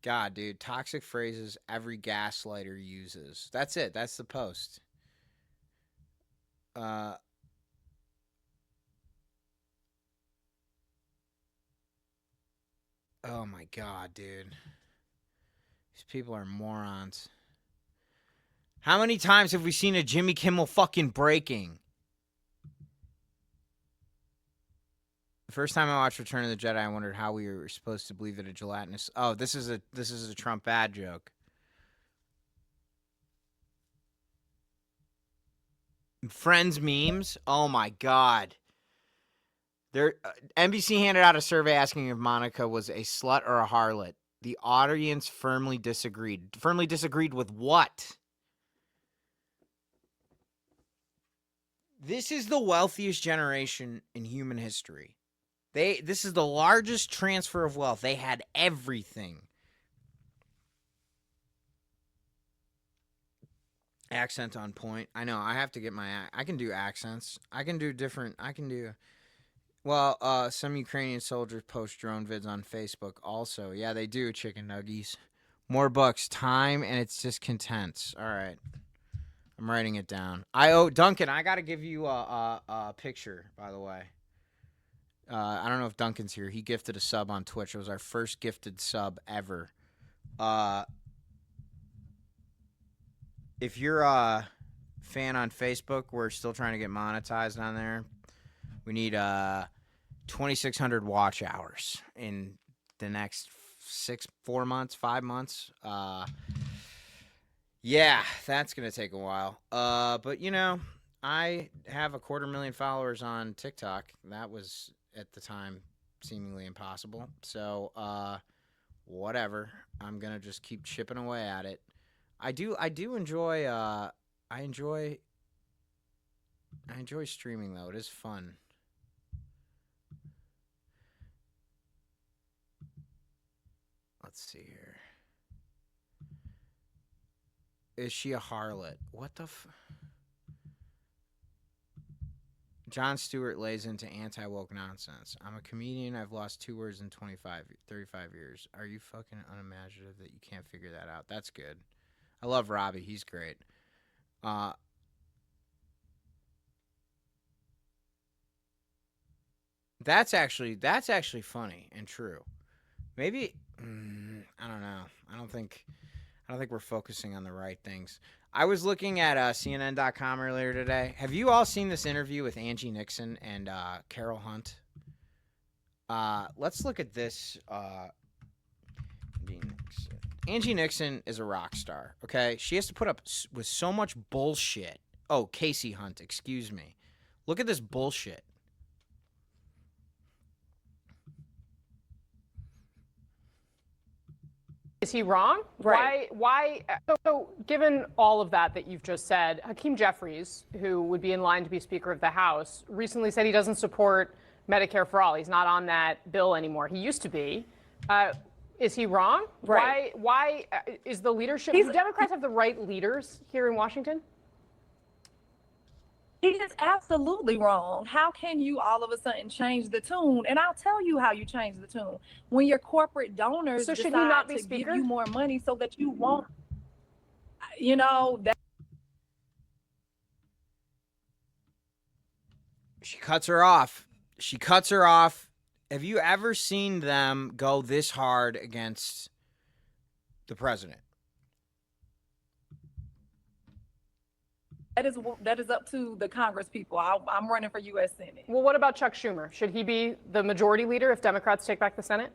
God, dude. Toxic phrases every gaslighter uses. That's it. That's the post. Oh my God, dude. These people are morons. How many times have we seen a Jimmy Kimmel fucking breaking? The first time I watched Return of the Jedi, I wondered how we were supposed to believe that a gelatinous... Oh, this is a Trump bad joke. Friends memes. Oh my God. NBC handed out a survey asking if Monica was a slut or a harlot. The audience firmly disagreed. Firmly disagreed with what? This is the wealthiest generation in human history. This is the largest transfer of wealth. They had everything. Accent on point. I know. I have to get I can do accents. I can do different. Well, some Ukrainian soldiers post drone vids on Facebook also. Yeah, they do, chicken nuggies. More bucks, time, and it's discontents. All right. I'm writing it down. Duncan, I got to give you a picture, by the way. I don't know if Duncan's here. He gifted a sub on Twitch. It was our first gifted sub ever. If you're a fan on Facebook, we're still trying to get monetized on there. We need 2,600 watch hours in the next 4 months, 5 months. Yeah, that's gonna take a while. But I have 250,000 followers on TikTok. That was at the time seemingly impossible. So whatever. I'm gonna just keep chipping away at it. I do enjoy I enjoy streaming though. It is fun. Let's see here. Is she a harlot? What the Jon Stewart lays into anti-woke nonsense. I'm a comedian. I've lost 2 words in 35 years. Are you fucking unimaginative that you can't figure that out? That's good. I love Robbie. He's great. That's actually funny and true. Maybe I don't know. I don't think we're focusing on the right things. I was looking at CNN.com earlier today. Have you all seen this interview with Angie Nixon and Carol Hunt? Let's look at this. Angie Nixon is a rock star, okay? She has to put up with so much bullshit. Oh, Casey Hunt, excuse me. Look at this bullshit. Is he wrong? Right. Why? So given all of that you've just said, Hakeem Jeffries, who would be in line to be Speaker of the House, recently said he doesn't support Medicare for all. He's not on that bill anymore. He used to be. Is he wrong? Right. Why is the leadership? Do Democrats have the right leaders here in Washington? He is absolutely wrong. How can you all of a sudden change the tune? And I'll tell you how you change the tune. When your corporate donors So should he decide not be to Speaker? give you more money so that you won't, that. She cuts her off. Have you ever seen them go this hard against the president? That is up to the Congress people. I'm running for U.S. Senate. Well, what about Chuck Schumer? Should he be the majority leader if Democrats take back the Senate?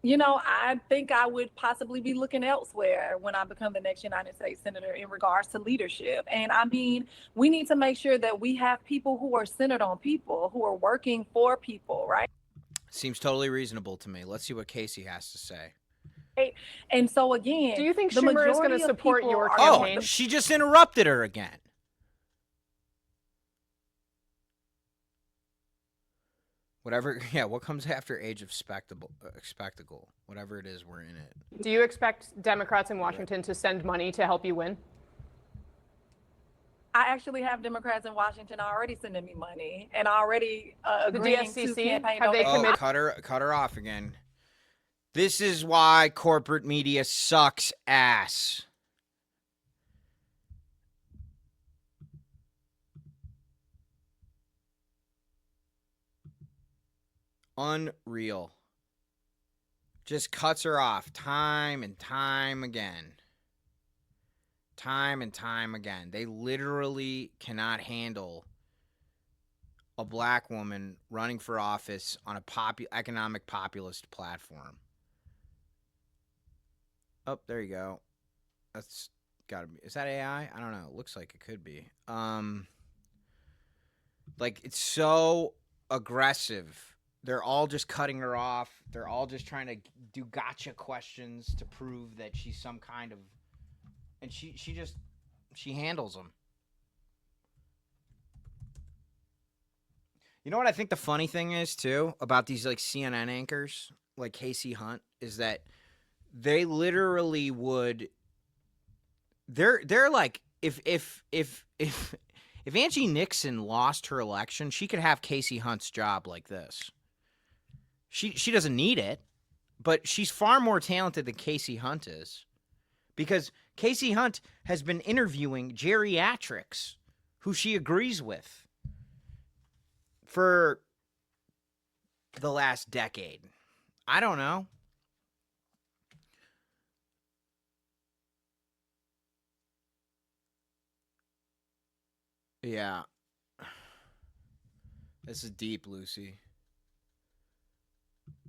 I think I would possibly be looking elsewhere when I become the next United States Senator in regards to leadership. And I mean, we need to make sure that we have people who are centered on people, who are working for people, right? Seems totally reasonable to me. Let's see what Casey has to say. And so again, do you think Schumer is going to support your campaign? Oh, she just interrupted her again. Whatever, yeah, what comes after age of spectacle, whatever it is, we're in it. Do you expect Democrats in Washington to send money to help you win? I actually have Democrats in Washington already sending me money and already the agreeing DSCC, to campaign. have they committed? Cut her off again. This is why corporate media sucks ass. Unreal. Just cuts her off time and time again. Time and time again. They literally cannot handle a black woman running for office on a economic populist platform. Oh, there you go. That's gotta be. Is that AI? I don't know. It looks like it could be. Like it's so aggressive. They're all just cutting her off. They're all just trying to do gotcha questions to prove that she's some kind of, and she handles them. You know what I think the funny thing is too about these like CNN anchors like Casey Hunt is that they literally would. They're like if Angie Nixon lost her election, she could have Casey Hunt's job like this. She doesn't need it, but she's far more talented than Casey Hunt is, because Casey Hunt has been interviewing geriatrics who she agrees with for the last decade. I don't know. Yeah. This is deep, Lucy.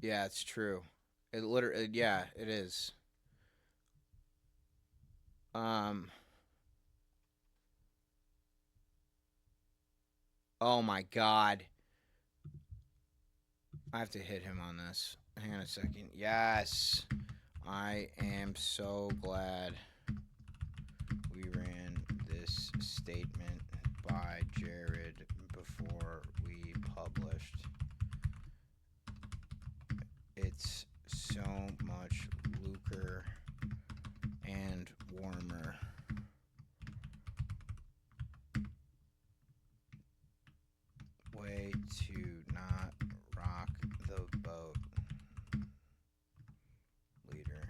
Yeah, it's true. It literally, yeah, it is. Oh my God. I have to hit him on this. Hang on a second. Yes. I am so glad we ran this statement by Jared before we published. It's so much looker and warmer. Way to not rock the boat, leader.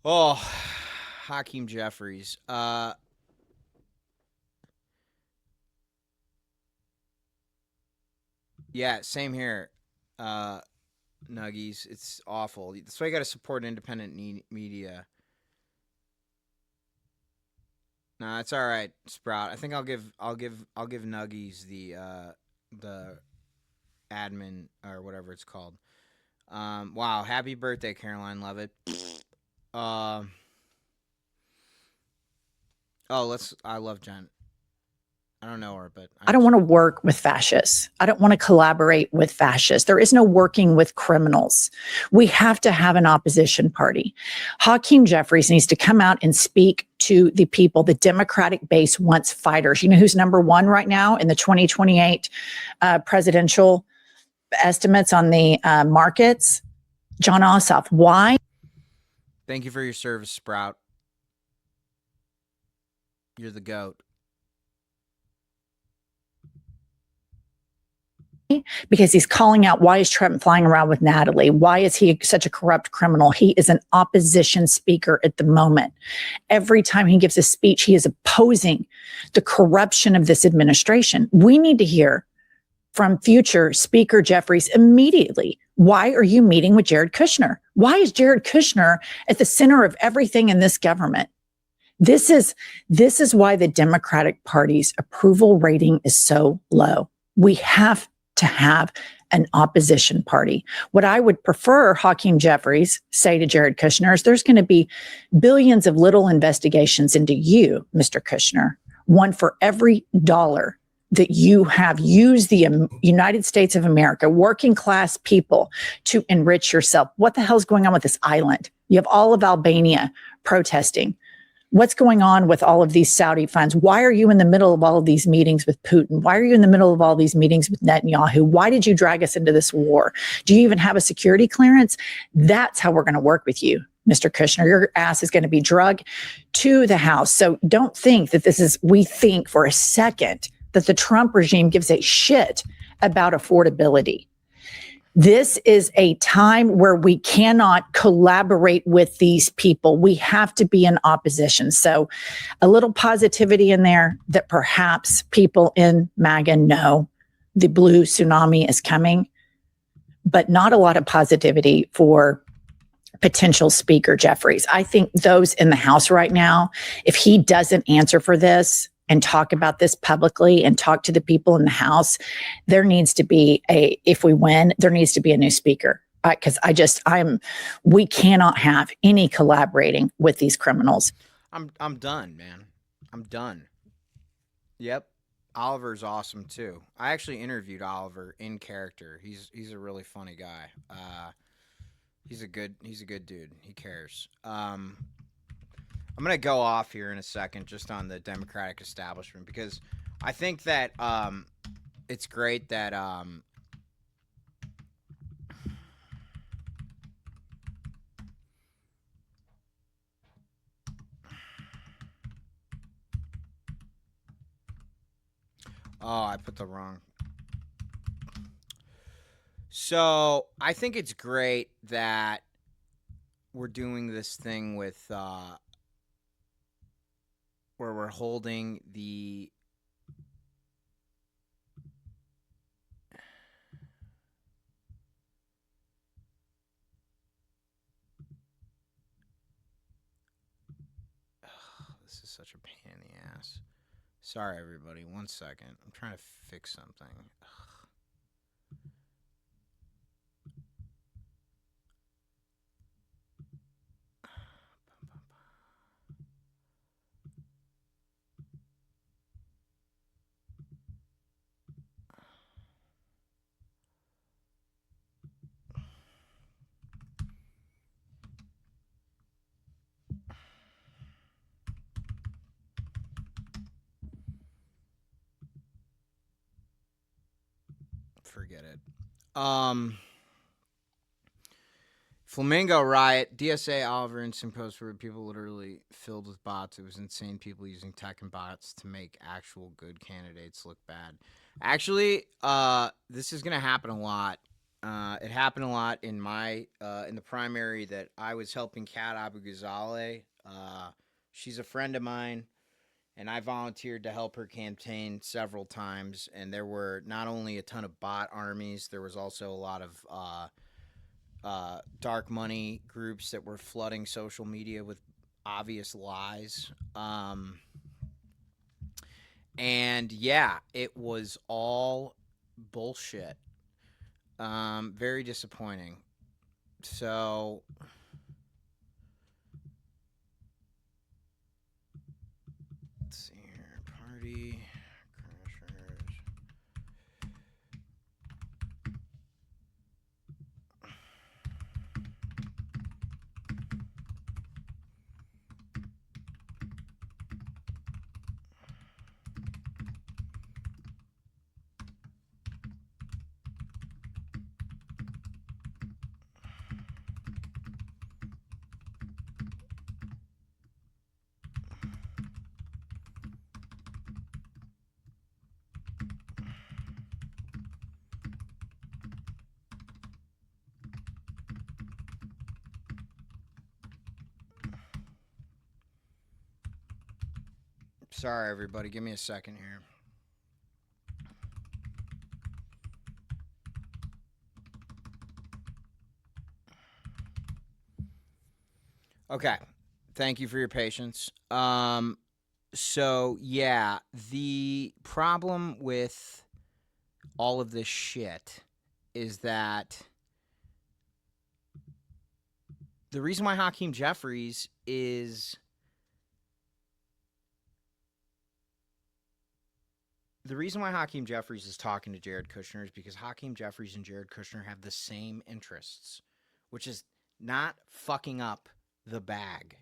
Oh, Hakeem Jeffries. Yeah, same here. Nuggies, it's awful. That's why you got to support independent media. Nah, it's all right, Sprout. I think I'll give Nuggies the admin or whatever it's called. Wow, happy birthday, Caroline Levitt. I love Jen. I don't know her, but I don't want to work with fascists. I don't want to collaborate with fascists. There is no working with criminals. We have to have an opposition party. Hakeem Jeffries needs to come out and speak to the people. The Democratic base wants fighters. You know who's number one right now in the 2028 presidential estimates on the markets? John Ossoff. Why? Thank you for your service, Sprout. You're the GOAT. Because he's calling out, why is Trump flying around with Natalie? Why is he such a corrupt criminal? He is an opposition speaker at the moment. Every time he gives a speech, he is opposing the corruption of this administration. We need to hear from future Speaker Jeffries immediately. Why are you meeting with Jared Kushner? Why is Jared Kushner at the center of everything in this government? This is why the Democratic Party's approval rating is so low. We have to have an opposition party. What I would prefer Hakeem Jeffries say to Jared Kushner is there's going to be billions of little investigations into you, Mr. Kushner, one for every dollar that you have used the United States of America, working class people, to enrich yourself. What the hell's going on with this island? You have all of Albania protesting. What's going on with all of these Saudi funds? Why are you in the middle of all of these meetings with Putin? Why are you in the middle of all these meetings with Netanyahu? Why did you drag us into this war? Do you even have a security clearance? That's how we're going to work with you, Mr. Kushner. Your ass is going to be drugged to the House. So don't think that we think for a second that the Trump regime gives a shit about affordability. This is a time where we cannot collaborate with these people. We have to be in opposition. So a little positivity in there that perhaps people in MAGA know the blue tsunami is coming, but not a lot of positivity for potential Speaker Jeffries. I think those in the House right now, if he doesn't answer for this, and talk about this publicly and talk to the people in the House, there needs to be if we win, there needs to be a new speaker. Because we cannot have any collaborating with these criminals. I'm done, man. I'm done. Yep. Oliver's awesome too. I actually interviewed Oliver in character. He's a really funny guy. He's a good dude. He cares. I'm gonna go off here in a second just on the Democratic establishment because I think that it's great that oh, I put the wrong. So I think it's great that we're doing this thing with where we're holding the this is such a pain in the ass. Sorry, everybody. 1 second. I'm trying to fix something. Forget it. Flamingo riot, DSA Oliver Instant post where people literally filled with bots. It was insane. People using tech and bots to make actual good candidates look bad. Actually, this is gonna happen a lot. It happened a lot in my in the primary that I was helping Kat Abu Ghazaleh. She's a friend of mine, and I volunteered to help her campaign several times. And there were not only a ton of bot armies, there was also a lot of dark money groups that were flooding social media with obvious lies. And yeah, it was all bullshit. Very disappointing. So let's see here. Party crashers. Sorry, everybody. Give me a second here. Okay. Thank you for your patience. So yeah, the problem with all of this shit is that the reason why Hakeem Jeffries is talking to Jared Kushner is because Hakeem Jeffries and Jared Kushner have the same interests, which is not fucking up the bag.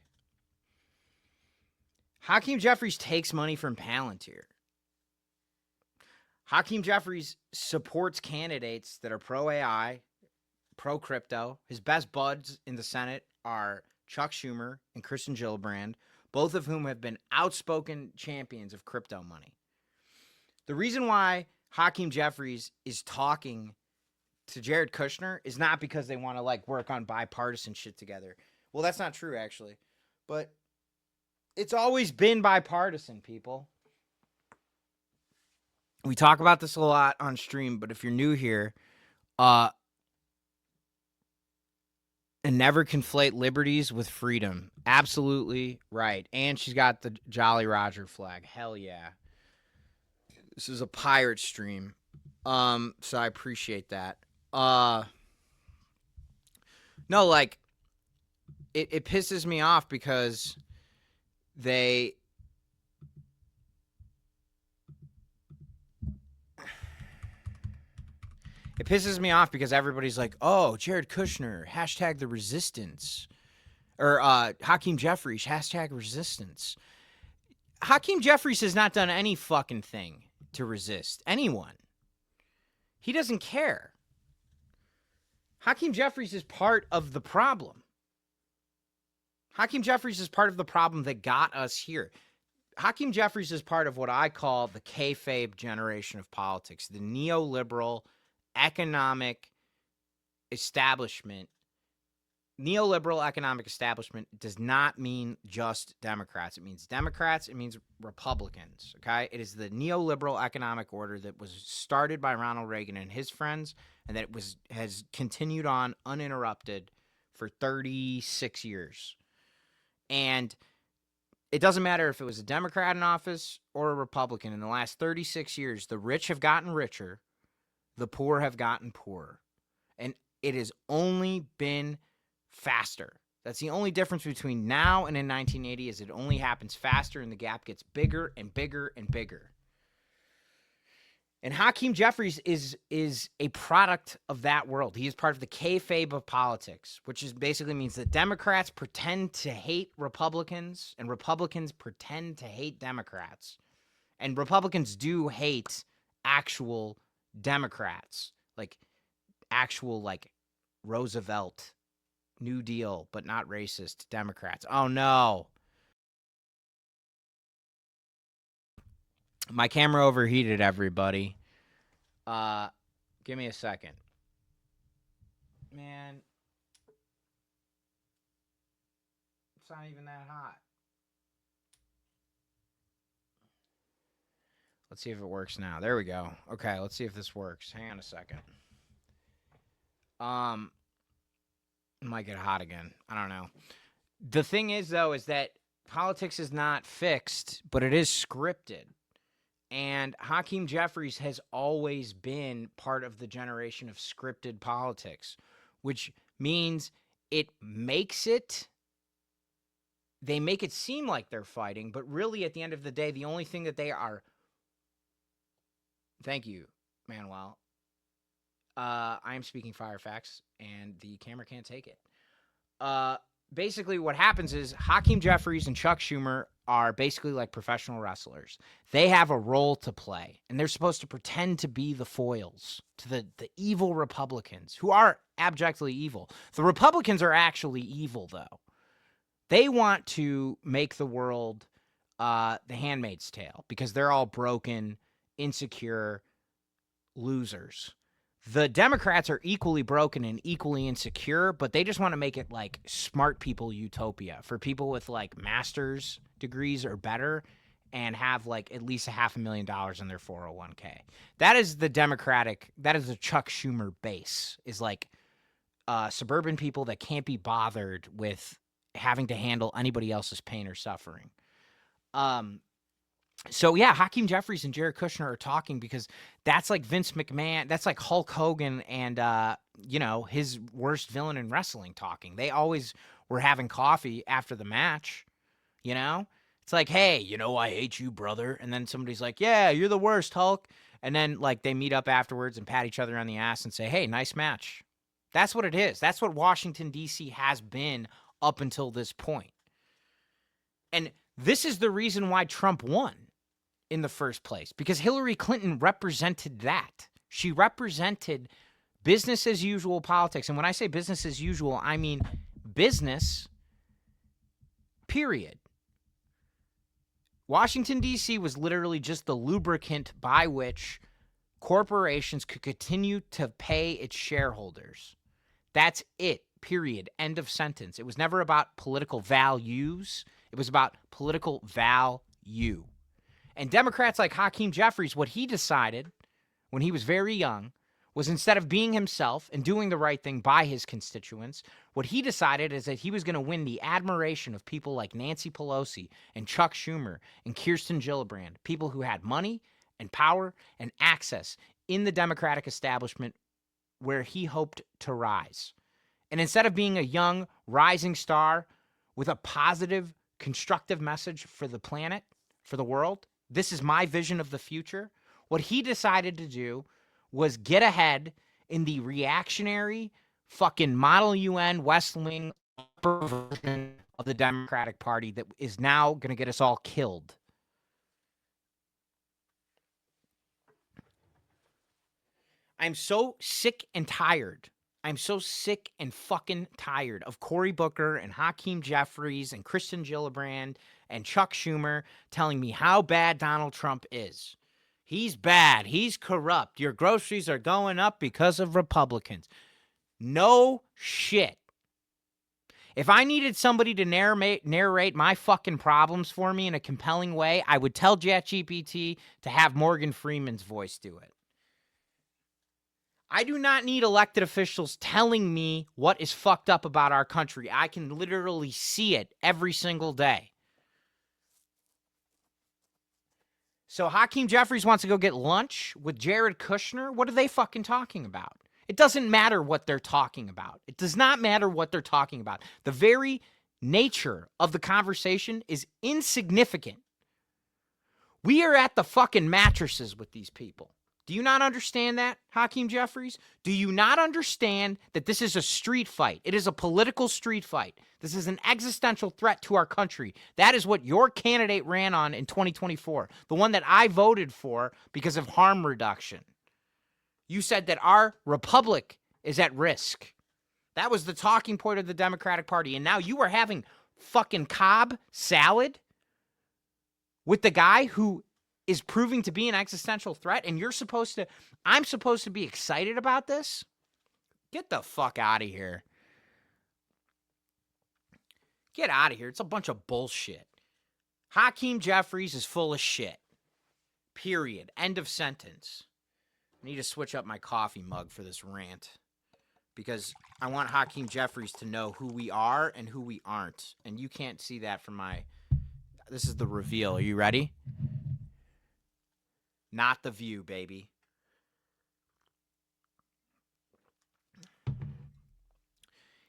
Hakeem Jeffries takes money from Palantir. Hakeem Jeffries supports candidates that are pro-AI, pro-crypto. His best buds in the Senate are Chuck Schumer and Kristen Gillibrand, both of whom have been outspoken champions of crypto money. The reason why Hakeem Jeffries is talking to Jared Kushner is not because they want to like work on bipartisan shit together. Well, that's not true actually, but it's always been bipartisan, people. We talk about this a lot on stream, but if you're new here, And never conflate liberties with freedom. Absolutely right. And she's got the Jolly Roger flag. Hell yeah. This is a pirate stream. So I appreciate that. No, like it pisses me off because they It pisses me off because everybody's like, oh, Jared Kushner, hashtag the resistance. Or Hakeem Jeffries, hashtag resistance. Hakeem Jeffries has not done any fucking thing to resist anyone. He doesn't care. Hakeem Jeffries is part of the problem. Hakeem Jeffries is part of the problem that got us here. Hakeem Jeffries is part of what I call the kayfabe generation of politics, the neoliberal economic establishment. Neoliberal economic establishment does not mean just Democrats. It means Democrats. It means Republicans. Okay. It is the neoliberal economic order that was started by Ronald Reagan and his friends, and that has continued on uninterrupted for 36 years. And it doesn't matter if it was a Democrat in office or a Republican. In the last 36 years, the rich have gotten richer, the poor have gotten poorer. And it has only been faster. That's the only difference between now and in 1980 is it only happens faster and the gap gets bigger and bigger and bigger. And Hakeem Jeffries is a product of that world. He is part of the kayfabe of politics, which is basically means that Democrats pretend to hate Republicans and Republicans pretend to hate Democrats. And Republicans do hate actual Democrats, like actual like Roosevelt, New Deal, but not racist Democrats. Oh no. My camera overheated, everybody. Give me a second. Man. It's not even that hot. Let's see if it works now. There we go. Okay, let's see if this works. Hang on a second. It might get hot again. I don't know. The thing is, though, is that politics is not fixed, but it is scripted. And Hakeem Jeffries has always been part of the generation of scripted politics, which means they make it seem like they're fighting, but really at the end of the day, the only thing that they are. Thank you, Manuel. I am speaking Firefax, and the camera can't take it. Basically, what happens is Hakeem Jeffries and Chuck Schumer are basically like professional wrestlers. They have a role to play, and they're supposed to pretend to be the foils to the evil Republicans, who are abjectly evil. The Republicans are actually evil, though. They want to make the world the Handmaid's Tale because they're all broken, insecure losers. The Democrats are equally broken and equally insecure, but they just want to make it like smart people utopia for people with like master's degrees or better and have like at least $500,000 in their 401k. That is the Chuck Schumer base, is like suburban people that can't be bothered with having to handle anybody else's pain or suffering. So yeah, Hakeem Jeffries and Jared Kushner are talking because that's like Vince McMahon, that's like Hulk Hogan and his worst villain in wrestling talking. They always were having coffee after the match, It's like, hey, I hate you, brother. And then somebody's like, yeah, you're the worst, Hulk. And then like they meet up afterwards and pat each other on the ass and say, hey, nice match. That's what it is. That's what Washington, D.C. has been up until this point. And this is the reason why Trump won in the first place, because Hillary Clinton represented that. She represented business as usual politics. And when I say business as usual, I mean business, period. Washington, D.C. was literally just the lubricant by which corporations could continue to pay its shareholders. That's it, period. End of sentence. It was never about political values. It was about political value. And Democrats like Hakeem Jeffries, what he decided when he was very young was instead of being himself and doing the right thing by his constituents, what he decided is that he was going to win the admiration of people like Nancy Pelosi and Chuck Schumer and Kirsten Gillibrand, people who had money and power and access in the Democratic establishment where he hoped to rise. And instead of being a young, rising star with a positive, constructive message for the planet, for the world, this is my vision of the future, what he decided to do was get ahead in the reactionary, fucking Model UN, West Wing version of the Democratic Party that is now going to get us all killed. I'm so sick and tired. I'm so sick and fucking tired of Cory Booker and Hakeem Jeffries and Kristen Gillibrand and Chuck Schumer telling me how bad Donald Trump is. He's bad. He's corrupt. Your groceries are going up because of Republicans. No shit. If I needed somebody to narrate my fucking problems for me in a compelling way, I would tell ChatGPT to have Morgan Freeman's voice do it. I do not need elected officials telling me what is fucked up about our country. I can literally see it every single day. So Hakeem Jeffries wants to go get lunch with Jared Kushner? What are they fucking talking about? It doesn't matter what they're talking about. It does not matter what they're talking about. The very nature of the conversation is insignificant. We are at the fucking mattresses with these people. Do you not understand that, Hakeem Jeffries? Do you not understand that this is a street fight? It is a political street fight. This is an existential threat to our country. That is what your candidate ran on in 2024, the one that I voted for because of harm reduction. You said that our republic is at risk. That was the talking point of the Democratic Party. And now you are having fucking Cobb salad with the guy who is proving to be an existential threat, and I'm supposed to be excited about this? Get the fuck out of here. Get out of here. It's a bunch of bullshit. Hakeem Jeffries is full of shit. Period. End of sentence. I need to switch up my coffee mug for this rant because I want Hakeem Jeffries to know who we are and who we aren't. And you can't see that from this is the reveal. Are you ready? Not the View, baby.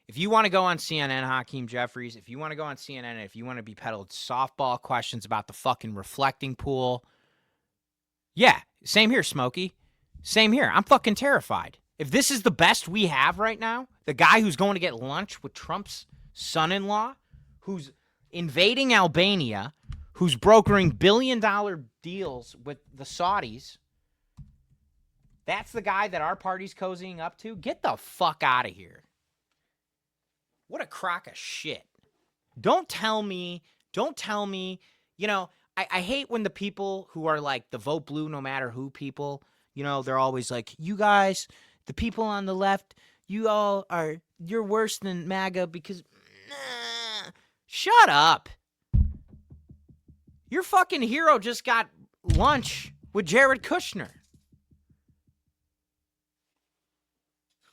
If you want to go on CNN, Hakeem Jeffries, if you want to go on CNN, and if you want to be peddled softball questions about the fucking reflecting pool, yeah, same here, Smokey. Same here. I'm fucking terrified. If this is the best we have right now, the guy who's going to get lunch with Trump's son-in-law, who's invading Albania, who's brokering billion-dollar deals with the Saudis, that's the guy that our party's cozying up to? Get the fuck out of here. What a crock of shit. Don't tell me, you know, I hate when the people who are like the vote blue no matter who people, you know, they're always like, you guys, the people on the left, you're worse than MAGA because, shut up. Your fucking hero just got lunch with Jared Kushner.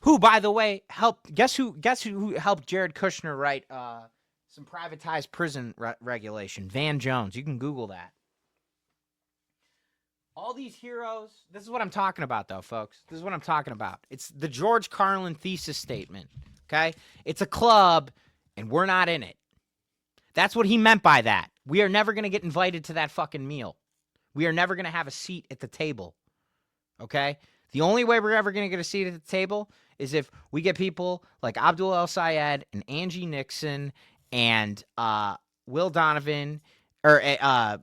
Who, by the way, guess who helped Jared Kushner write some privatized prison regulation? Van Jones. You can Google that. All these heroes. This is what I'm talking about, though, folks. This is what I'm talking about. It's the George Carlin thesis statement, okay? It's a club, and we're not in it. That's what he meant by that. We are never going to get invited to that fucking meal. We are never going to have a seat at the table, okay? The only way we're ever going to get a seat at the table is if we get people like Abdul El Sayed and Angie Nixon and Will Donovan, Will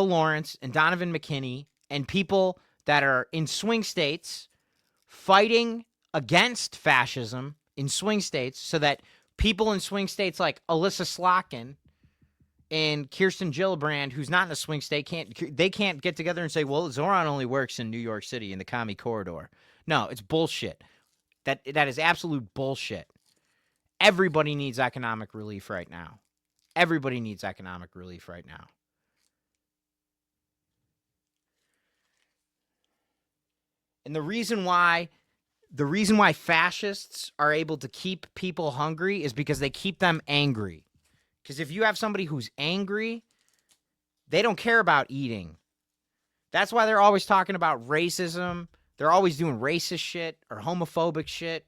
Lawrence and Donovan McKinney and people that are in swing states fighting against fascism in swing states so that people in swing states like Alyssa Slotkin and Kirsten Gillibrand, who's not in a swing state, can't get together and say, well, Zoran only works in New York City in the commie corridor. No, it's bullshit. That is absolute bullshit. Everybody needs economic relief right now. Everybody needs economic relief right now. And the reason why fascists are able to keep people hungry is because they keep them angry. Because if you have somebody who's angry, they don't care about eating. That's why they're always talking about racism. They're always doing racist shit or homophobic shit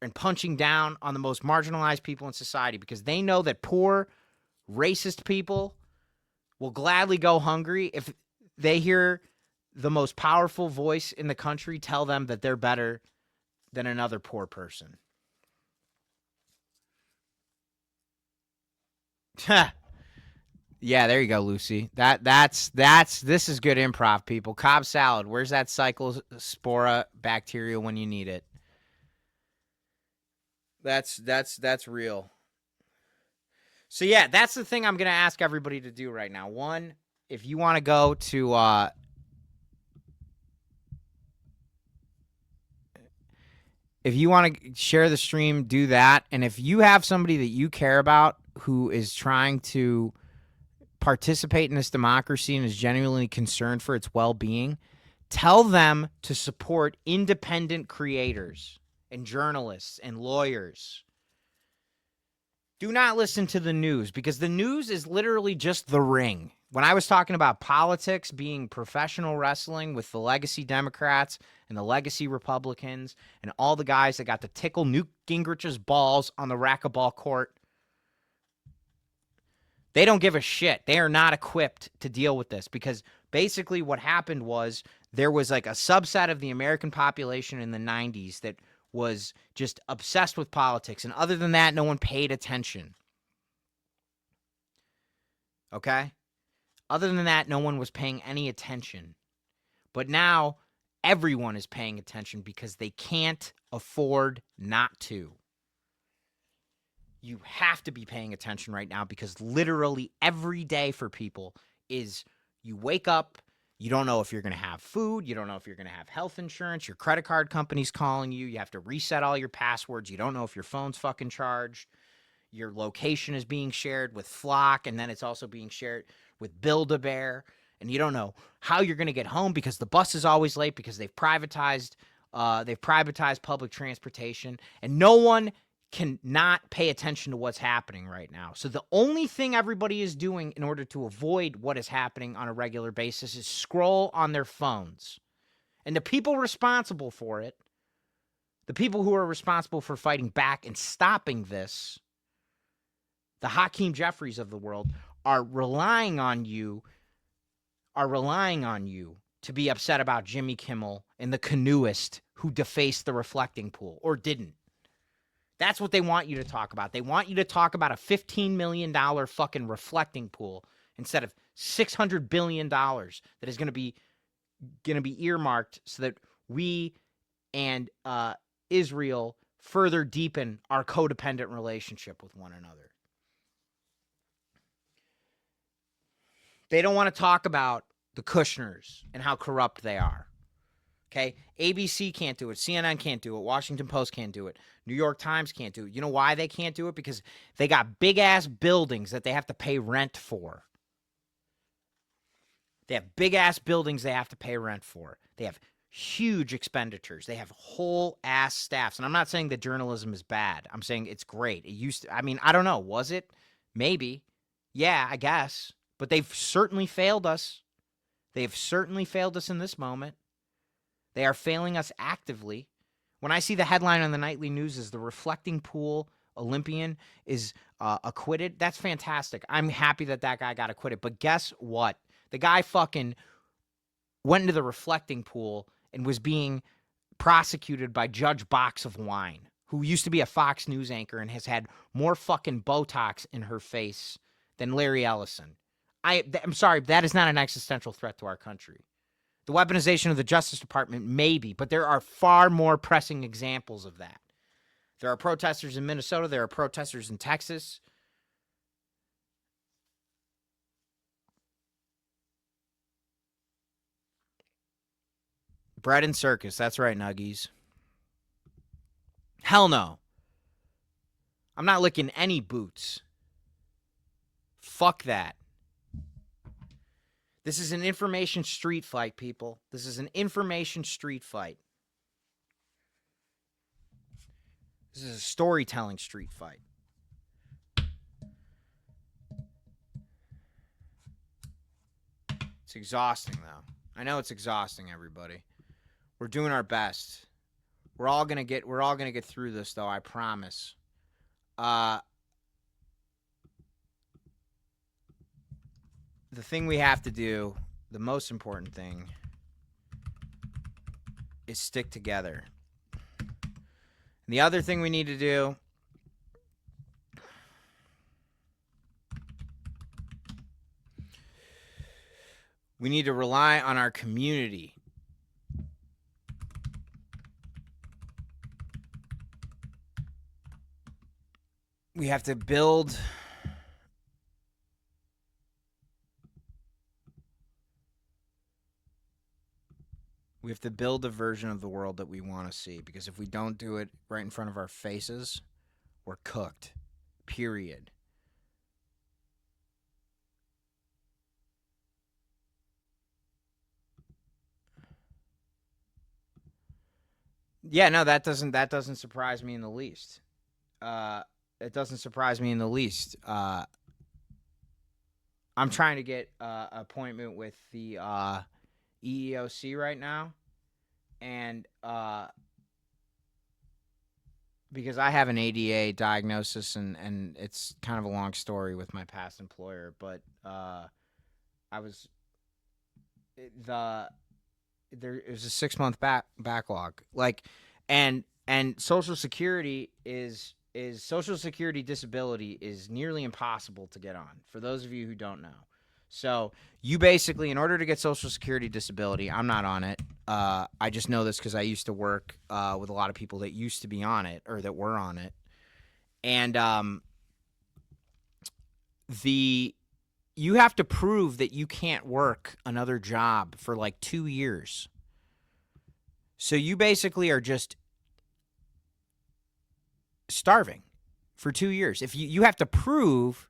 and punching down on the most marginalized people in society, because they know that poor, racist people will gladly go hungry if they hear the most powerful voice in the country tell them that they're better than another poor person. Yeah, there you go, Lucy. This is good improv, people. Cobb salad. Where's that cyclospora bacteria when you need it? That's real. So yeah, that's the thing I'm gonna ask everybody to do right now. One, if you want to go to if you want to share the stream, do that. And if you have somebody that you care about who is trying to participate in this democracy and is genuinely concerned for its well-being, tell them to support independent creators and journalists and lawyers. Do not listen to the news, because the news is literally just the ring. When I was talking about politics being professional wrestling with the legacy Democrats and the legacy Republicans and all the guys that got to tickle Newt Gingrich's balls on the racquetball court, they don't give a shit. They are not equipped to deal with this, because basically what happened was there was like a subset of the American population in the 90s that was just obsessed with politics. And other than that, no one paid attention. Okay? Other than that, no one was paying any attention. But now everyone is paying attention because they can't afford not to. You have to be paying attention right now, because literally every day for people is you wake up, you don't know if you're going to have food, you don't know if you're going to have health insurance, your credit card company's calling you, you have to reset all your passwords, you don't know if your phone's fucking charged, your location is being shared with Flock, and then it's also being shared with Build-A-Bear, and you don't know how you're going to get home because the bus is always late because they've privatized public transportation, and no one can not pay attention to what's happening right now. So the only thing everybody is doing in order to avoid what is happening on a regular basis is scroll on their phones. And the people responsible for it, the people who are responsible for fighting back and stopping this, the Hakeem Jeffries of the world, are relying on you to be upset about Jimmy Kimmel and the canoeist who defaced the reflecting pool, or didn't. That's what they want you to talk about. They want you to talk about a $15 million fucking reflecting pool instead of $600 billion that is going to be earmarked so that we and Israel further deepen our codependent relationship with one another. They don't want to talk about the Kushners and how corrupt they are. Okay, ABC can't do it. CNN can't do it. Washington Post can't do it. New York Times can't do it. You know why they can't do it? Because they got big-ass buildings that they have to pay rent for. They have big-ass buildings they have to pay rent for. They have huge expenditures. They have whole-ass staffs. And I'm not saying that journalism is bad. I'm saying it's great. It used to, I mean, I don't know. Was it? Maybe. Yeah, I guess. But they've certainly failed us. They've certainly failed us in this moment. They are failing us actively. When I see the headline on the nightly news is the reflecting pool Olympian is acquitted, that's fantastic. I'm happy that guy got acquitted. But guess what? The guy fucking went into the reflecting pool and was being prosecuted by Judge Box of Wine, who used to be a Fox News anchor and has had more fucking Botox in her face than Larry Ellison. I'm sorry, that is not an existential threat to our country. The weaponization of the Justice Department, maybe, but there are far more pressing examples of that. There are protesters in Minnesota. There are protesters in Texas. Bread and circus. That's right, Nuggies. Hell no. I'm not licking any boots. Fuck that. This is an information street fight, people. This is an information street fight. This is a storytelling street fight. It's exhausting, though. I know it's exhausting, everybody. We're doing our best. We're all gonna get through this, though. I promise. The thing we have to do, the most important thing, is stick together. And the other thing we need to do, we need to rely on our community. We have to build a version of the world that we want to see, because if we don't do it right in front of our faces, we're cooked. Period. Yeah, no, that doesn't surprise me in the least. It doesn't surprise me in the least. I'm trying to get an appointment with the EEOC right now, and because I have an ADA diagnosis, and it's kind of a long story with my past employer, but there is a 6-month backlog, like, and Social Security is Social Security disability is nearly impossible to get on, for those of you who don't know. So you basically, in order to get Social Security disability, I'm not on it. I just know this because I used to work with a lot of people that used to be on it, or that were on it, and you have to prove that you can't work another job for like 2 years. So you basically are just starving for 2 years. If you have to prove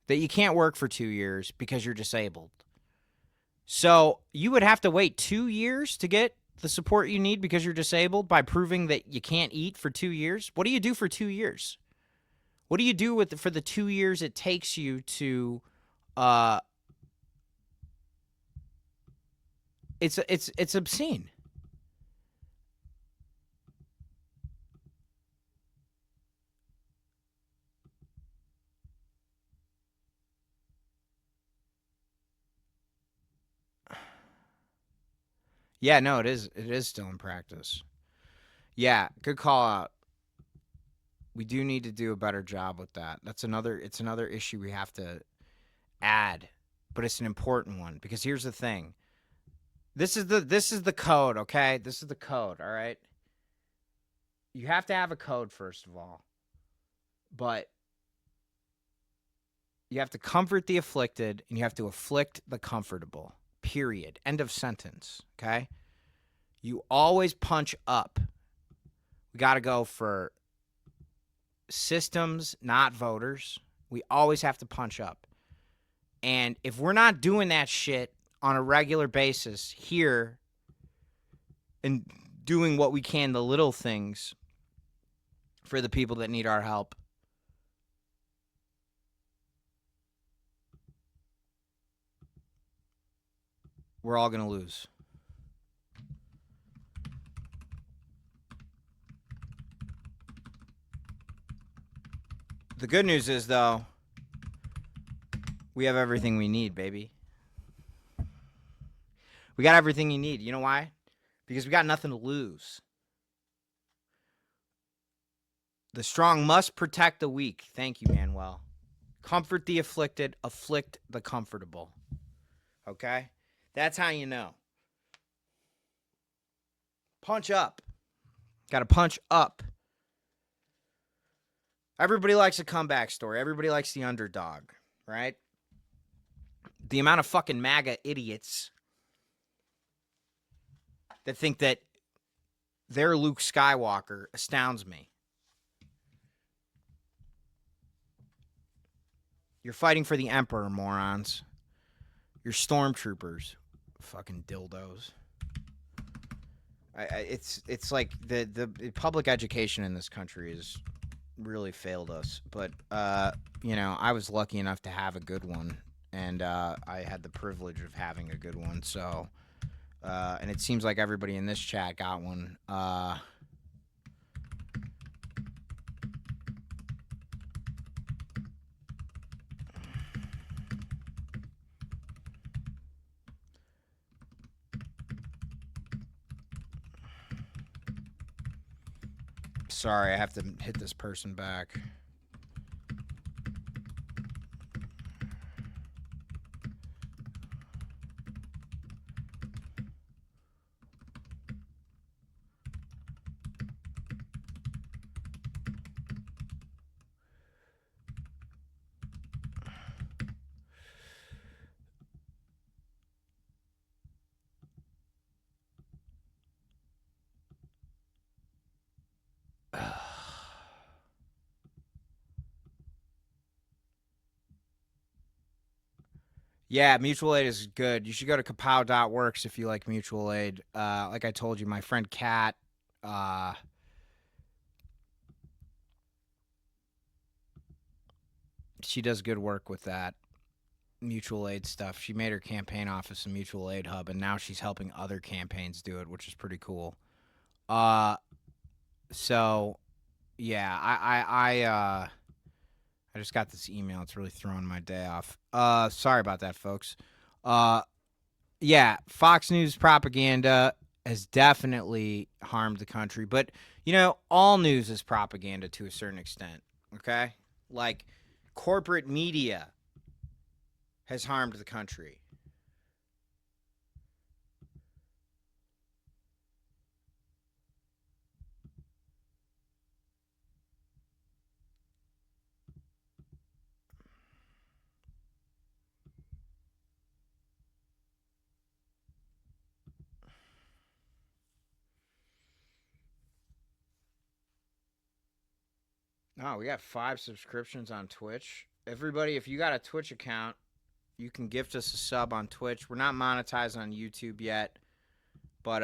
that you can't work for 2 years because you're disabled. So you would have to wait 2 years to get the support you need because you're disabled, by proving that you can't eat for 2 years. What do you do for 2 years? What do you do for the 2 years it takes you to it's obscene. Yeah, no, it is still in practice. Yeah, good call out. We do need to do a better job with that. It's another issue we have to add, but it's an important one, because here's the thing. This is the code, okay? This is the code, all right? You have to have a code, first of all. But you have to comfort the afflicted, and you have to afflict the comfortable. Period. End of sentence, okay? You always punch up. We got to go for systems, not voters. We always have to punch up. And if we're not doing that shit on a regular basis here, and doing what we can, the little things for the people that need our help, we're all going to lose. The good news is, though, we have everything we need, baby. We got everything you need. You know why? Because we got nothing to lose. The strong must protect the weak. Thank you, Manuel. Comfort the afflicted, afflict the comfortable. Okay? That's how you know. Punch up. Got to punch up. Everybody likes a comeback story. Everybody likes the underdog, right? The amount of fucking MAGA idiots that think that they're Luke Skywalker astounds me. You're fighting for the Emperor, morons. You're stormtroopers. Fucking dildos. It's like the public education in this country has really failed us. But you know, I was lucky enough to have a good one, and I had the privilege of having a good one. So, and it seems like everybody in this chat got one. Sorry, I have to hit this person back. Yeah, mutual aid is good. You should go to kapow.works if you like mutual aid. Like I told you, my friend Kat, she does good work with that mutual aid stuff. She made her campaign office a mutual aid hub, and now she's helping other campaigns do it, which is pretty cool. So yeah, I just got this email. It's really throwing my day off. Sorry about that, folks. Yeah, Fox News propaganda has definitely harmed the country, but you know, all news is propaganda to a certain extent. Okay, like corporate media has harmed the country. Oh, we got 5 subscriptions on Twitch. Everybody, if you got a Twitch account, you can gift us a sub on Twitch. We're not monetized on YouTube yet, but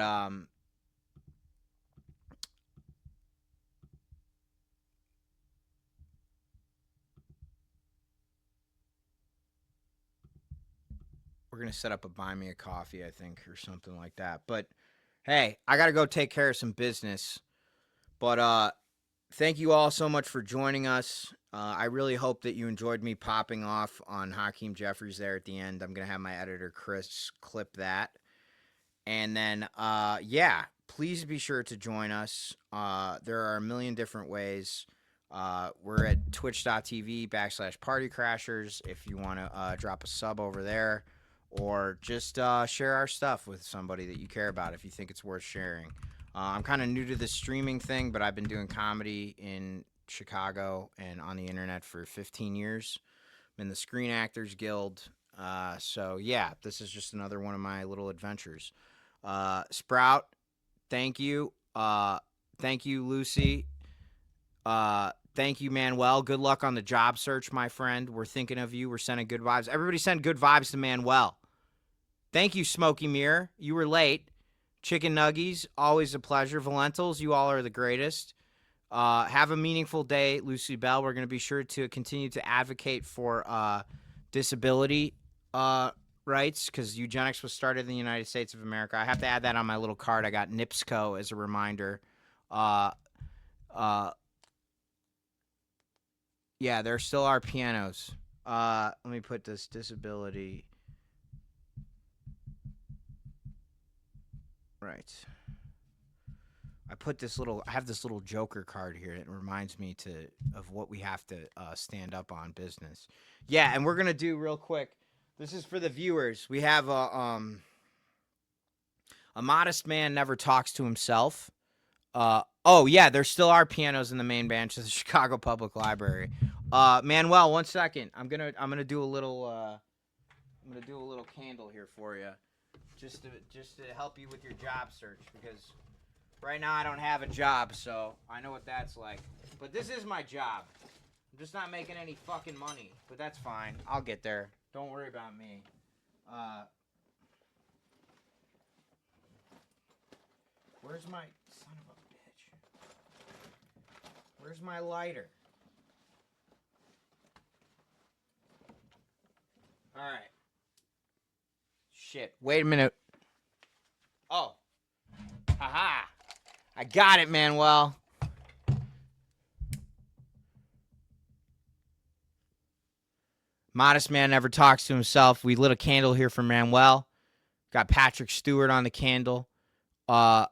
we're gonna set up a buy me a coffee, I think, or something like that. But hey, I gotta go take care of some business. But thank you all so much for joining us. I really hope that you enjoyed me popping off on Hakeem Jeffries there at the end. I'm gonna have my editor Chris clip that. And then, yeah, please be sure to join us. There are a million different ways. We're at twitch.tv/Party Crashers if you want to drop a sub over there, or just share our stuff with somebody that you care about if you think it's worth sharing. I'm kind of new to this streaming thing, but I've been doing comedy in Chicago and on the internet for 15 years. I'm in the Screen Actors Guild. So, yeah, this is just another one of my little adventures. Sprout, thank you. Thank you, Lucy. Thank you, Manuel. Good luck on the job search, my friend. We're thinking of you. We're sending good vibes. Everybody send good vibes to Manuel. Thank you, Smoky Mirror. You were late. Chicken Nuggies, always a pleasure. Valentals, you all are the greatest. Have a meaningful day, Lucy Bell. We're going to be sure to continue to advocate for disability rights, because eugenics was started in the United States of America. I have to add that on my little card. I got NIPSCO as a reminder. Yeah, there still are pianos. Let me put this disability. Right. I have this little Joker card here. It reminds me of what we have to stand up on business. Yeah, and we're going to do real quick. This is for the viewers. We have a modest man never talks to himself. Oh yeah, there still are pianos in the main bench of the Chicago Public Library. Manuel, 1 second. I'm gonna do a little candle here for you, just to help you with your job search, because right now I don't have a job, so I know what that's like. But this is my job. I'm just not making any fucking money, but that's fine. I'll get there. Don't worry about me. Where's my son of a bitch? Where's my lighter? All right. Shit. Wait a minute. Oh. Haha. I got it, Manuel. Modest man never talks to himself. We lit a candle here for Manuel. Got Patrick Stewart on the candle. Oh,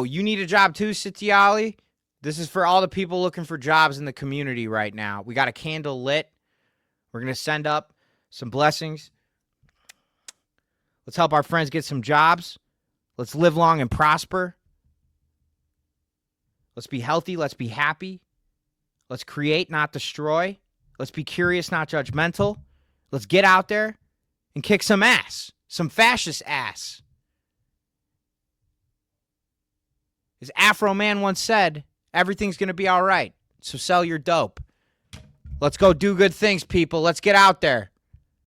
you need a job too, Sitiali? This is for all the people looking for jobs in the community right now. We got a candle lit. We're going to send up some blessings. Let's help our friends get some jobs. Let's live long and prosper. Let's be healthy. Let's be happy. Let's create, not destroy. Let's be curious, not judgmental. Let's get out there and kick some ass, some fascist ass. As Afro Man once said, everything's going to be all right. So sell your dope. Let's go do good things, people. Let's get out there.